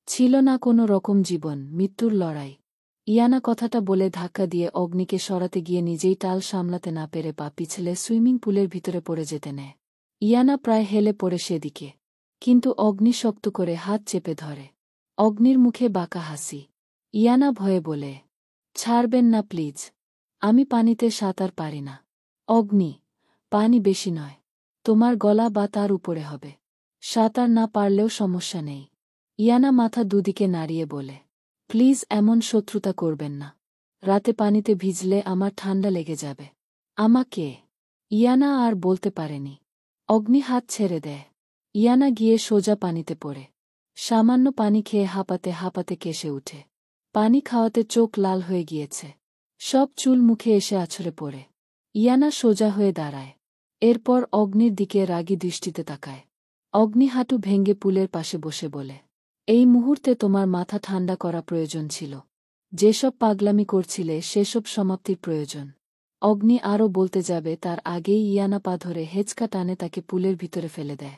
ছিল না কোনো রকম জীবন, মৃত্যুর লড়াই। ইয়ানা কথাটা বলে ধাক্কা দিয়ে অগ্নিকে সরাতে গিয়ে নিজেই টাল সামলাতে না পেরে পা পিছলে সুইমিং পুলের ভিতরে পড়ে যেতে নেয়। ইয়ানা প্রায় হেলে পড়ে সেদিকে। কিন্তু অগ্নি শক্ত করে হাত চেপে ধরে। অগ্নির মুখে বাঁকা হাসি। ইয়ানা ভয়ে বলে, ছাড়বেন না প্লিজ। আমি পানিতে সাঁতার পারি না। অগ্নি, পানি বেশি নয়। তোমার গলা বা তার উপরে হবে। সাঁতার না পারলেও সমস্যা নেই। ইয়ানা মাথা দুদিকে নাড়িয়ে বলে, প্লিজ এমন শত্রুতা করবেন না। রাতে পানিতে ভিজলে আমার ঠান্ডা লেগে যাবে। আমাকে। ইয়ানা আর বলতে পারেনি। অগ্নি হাত ছেড়ে দেয়। ইয়ানা গিয়ে সোজা পানিতে পড়ে। সামান্য পানি খেয়ে হাঁপাতে হাঁপাতে কেসে উঠে। পানি খাওয়াতে চোখ লাল হয়ে গিয়েছে। সব চুল মুখে এসে আছড়ে পড়ে। ইয়ানা সোজা হয়ে দাঁড়ায়। এরপর অগ্নির দিকে রাগী দৃষ্টিতে তাকায়। অগ্নি হাঁটু ভেঙে পুলের পাশে বসে বলে, এই মুহূর্তে তোমার মাথা ঠান্ডা করা প্রয়োজন ছিল। যেসব পাগলামি করছিলে সেসব সমাপ্তির প্রয়োজন। অগ্নি আরও বলতে যাবে তার আগেই ইয়ানা পা ধরে হেঁচকা টানে তাকে পুলের ভিতরে ফেলে দেয়।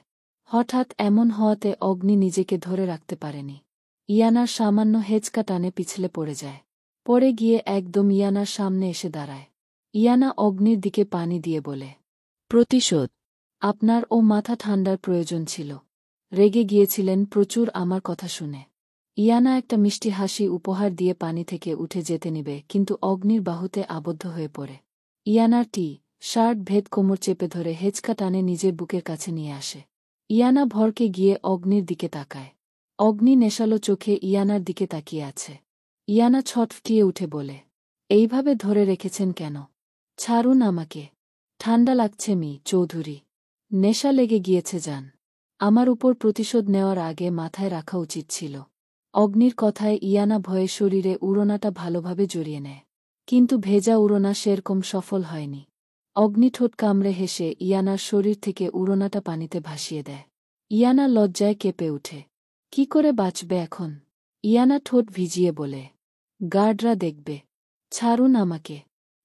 হঠাৎ এমন হওয়াতে অগ্নি নিজেকে ধরে রাখতে পারেনি। ইয়ানার সামান্য হেঁচকা টানে পিছলে পড়ে যায়। পড়ে গিয়ে একদম ইয়ানার সামনে এসে দাঁড়ায়। ইয়ানা অগ্নির দিকে পানি দিয়ে বলে, প্রতিশোধ। আপনার ও মাথা ঠান্ডার প্রয়োজন ছিল। রেগে গিয়েছিলেন প্রচুর আমার কথা শুনে। ইয়ানা একটা মিষ্টি হাসি উপহার দিয়ে পানি থেকে উঠে যেতে নিবে কিন্তু অগ্নির বাহুতে আবদ্ধ হয়ে পড়ে। ইয়ানার শার্ট ভেদ কোমর চেপে ধরে হেঁচকা টানে নিজের বুকের কাছে নিয়ে আসে। ইয়ানা ভরকে গিয়ে অগ্নির দিকে তাকায়। অগ্নি নেশালো চোখে ইয়ানার দিকে তাকিয়ে আছে। ইয়ানা ছটফটিয়ে উঠে বলে, এইভাবে ধরে রেখেছেন কেন? ছাড়ুন আমাকে। ঠান্ডা লাগছে চৌধুরী। নেশা লেগে গিয়েছে যান। আমার উপর প্রতিশোধ নেওয়ার আগে মাথায় রাখা উচিত ছিল। অগ্নির কথায় ইয়ানা ভয়ে শরীরে উড়োনাটা ভালোভাবে জড়িয়ে নেয়। কিন্তু ভেজা উড়োনা সেরকম সফল হয়নি। অগ্নি ঠোঁট কামড়ে হেসে ইয়ানার শরীর থেকে উড়োনাটা পানিতে ভাসিয়ে দেয়। ইয়ানা লজ্জায় কেঁপে উঠে। কি করে বাঁচবে এখন? ইয়ানা ঠোঁট ভিজিয়ে বলে, গার্ডরা দেখবে। ছাড়ুন আমাকে।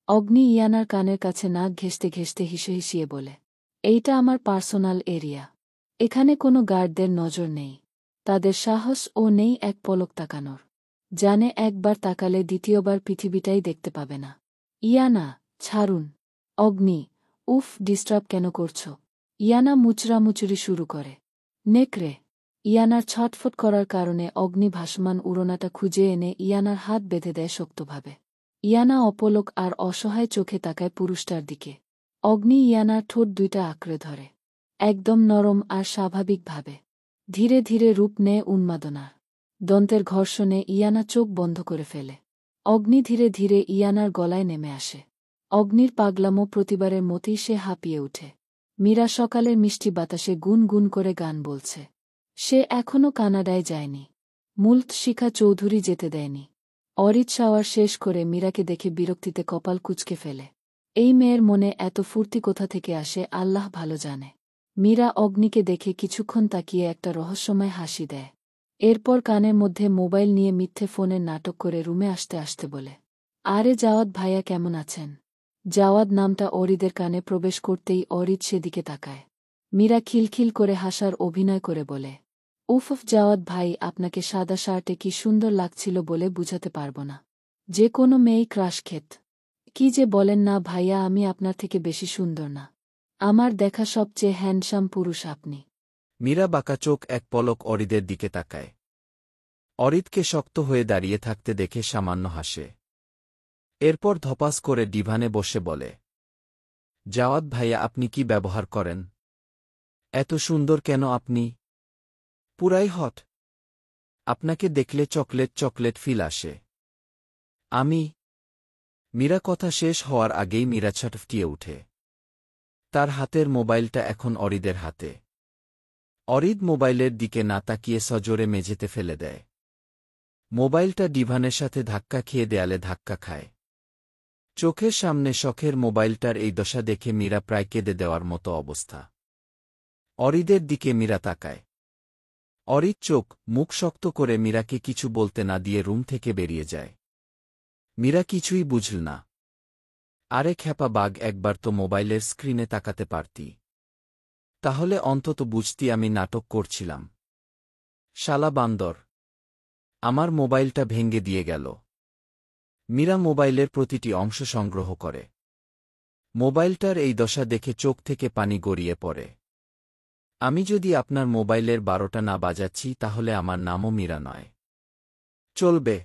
অগ্নি ইয়ানার কানের কাছে নাক ঘেঁষতে ঘেঁষতে হিসিয়ে বলে, এইটা আমার পার্সোনাল এরিয়া। এখানে কোনো গার্ডদের নজর নেই। তাদের সাহস ও নেই এক পলক তাকানোর। জানে একবার তাকালে দ্বিতীয়বার পৃথিবীটাই দেখতে পাবে না। ইয়ানা, ছাড়ুন। অগ্নি, উফ, ডিস্টার্ব কেন করছ? ইয়ানা মুচড়ামুচুরি শুরু করে। নেকড়ে। ইয়ানার ছটফট করার কারণে অগ্নি ভাসমান উড়োনাটা খুঁজে এনে ইয়ানার হাত বেঁধে দেয় শক্তভাবে। ইয়ানা অপলক আর অসহায় চোখে তাকায় পুরুষটার দিকে। অগ্নি ইয়ানার ঠোঁট দুইটা আঁকড়ে ধরে। একদম নরম আর স্বাভাবিকভাবে। ধীরে ধীরে রূপ নেয় উন্মাদনার। দন্তের ঘর্ষণে ইয়ানা চোখ বন্ধ করে ফেলে। অগ্নি ধীরে ধীরে ইয়ানার গলায় নেমে আসে। অগ্নির পাগলামো প্রতিবারের মতোই সে হাঁপিয়ে উঠে। মীরা সকালের মিষ্টি বাতাসে গুন গুন করে গান বলছে। সে এখনও কানাডায় যায়নি। মুল্ত শিখা চৌধুরী যেতে দেয়নি। অরিত শাওয়ার শেষ করে মীরাকে দেখে বিরক্তিতে কপাল কুঁচকে ফেলে। এই মেয়ের মনে এত ফুর্তি কোথা থেকে আসে আল্লাহ ভালো জানে। মীরা অগ্নিকে দেখে কিছুক্ষণ তাকিয়ে একটা রহস্যময় হাসি দেয়। এরপর কানের মধ্যে মোবাইল নিয়ে মিথ্যে ফোনের নাটক করে রুমে আসতে আসতে বলে, আরে জাওয়াদ ভাইয়া কেমন আছেন? জাওয়াদ নামটা অরিদের কানে প্রবেশ করতেই অরিদ সেদিকে তাকায়। মীরা খিলখিল করে হাসার অভিনয় করে বলে, উফ জাওয়াদ ভাই, আপনাকে সাদা শার্টে কি সুন্দর লাগছিল বলে বুঝাতে পারব না। যে কোনো মেয়েই ক্রাশ খেত। কি যে বলেন না ভাইয়া, আমি আপনার থেকে বেশি সুন্দর না। আমার দেখা সবচেয়ে হ্যান্ডসাম পুরুষ আপনি। মীরা বাঁকা চোখ এক পলক অরিদের দিকে তাকায়। অরিদকে শক্ত হয়ে দাঁড়িয়ে থাকতে দেখে সামান্য হাসে। এরপর ধপাস করে ডিভানে বসে বলে, জাওয়াদ ভাইয়া, আপনি কি ব্যবহার করেন? এত সুন্দর কেন আপনি? পুরাই হট। আপনাকে দেখলে চকলেট চকলেট ফিল আসে। আমি। মীরা কথা শেষ হওয়ার আগেই মীরা ছটফটিয়ে উঠে। তার হাতের মোবাইলটা এখন অরিদের হাতে। অরিদ মোবাইলের দিকে না তাকিয়ে সজোরে মেঝেতে ফেলে দেয়। মোবাইলটা ডিভানের সাথে ধাক্কা খেয়ে দেয়ালে ধাক্কা খায়। চোখের সামনে শখের মোবাইলটার এই দশা দেখে মীরা প্রায় কেঁদে দেওয়ার মতো অবস্থা। অরিদের দিকে মীরা তাকায়। অরিদ চোখ মুখ শক্ত করে মীরাকে কিছু বলতে না দিয়ে রুম থেকে বেরিয়ে যায়। মীরা কিছুই বুঝল না। আরে খ্যাপা বাঘ, একবার তো মোবাইলের স্ক্রিনে তাকাতে পারতি। তাহলে অন্তত বুঝতি আমি নাটক করছিলাম। শালা বান্দর, আমার মোবাইলটা ভেঙে দিয়ে গেল। মীরা মোবাইলের প্রতিটি অংশ সংগ্রহ করে। মোবাইলটার এই দশা দেখে চোখ থেকে পানি গড়িয়ে পড়ে। আমি যদি আপনার মোবাইলের 12টা না বাজাচ্ছি তাহলে আমার নামও মীরা নয়। চলবে?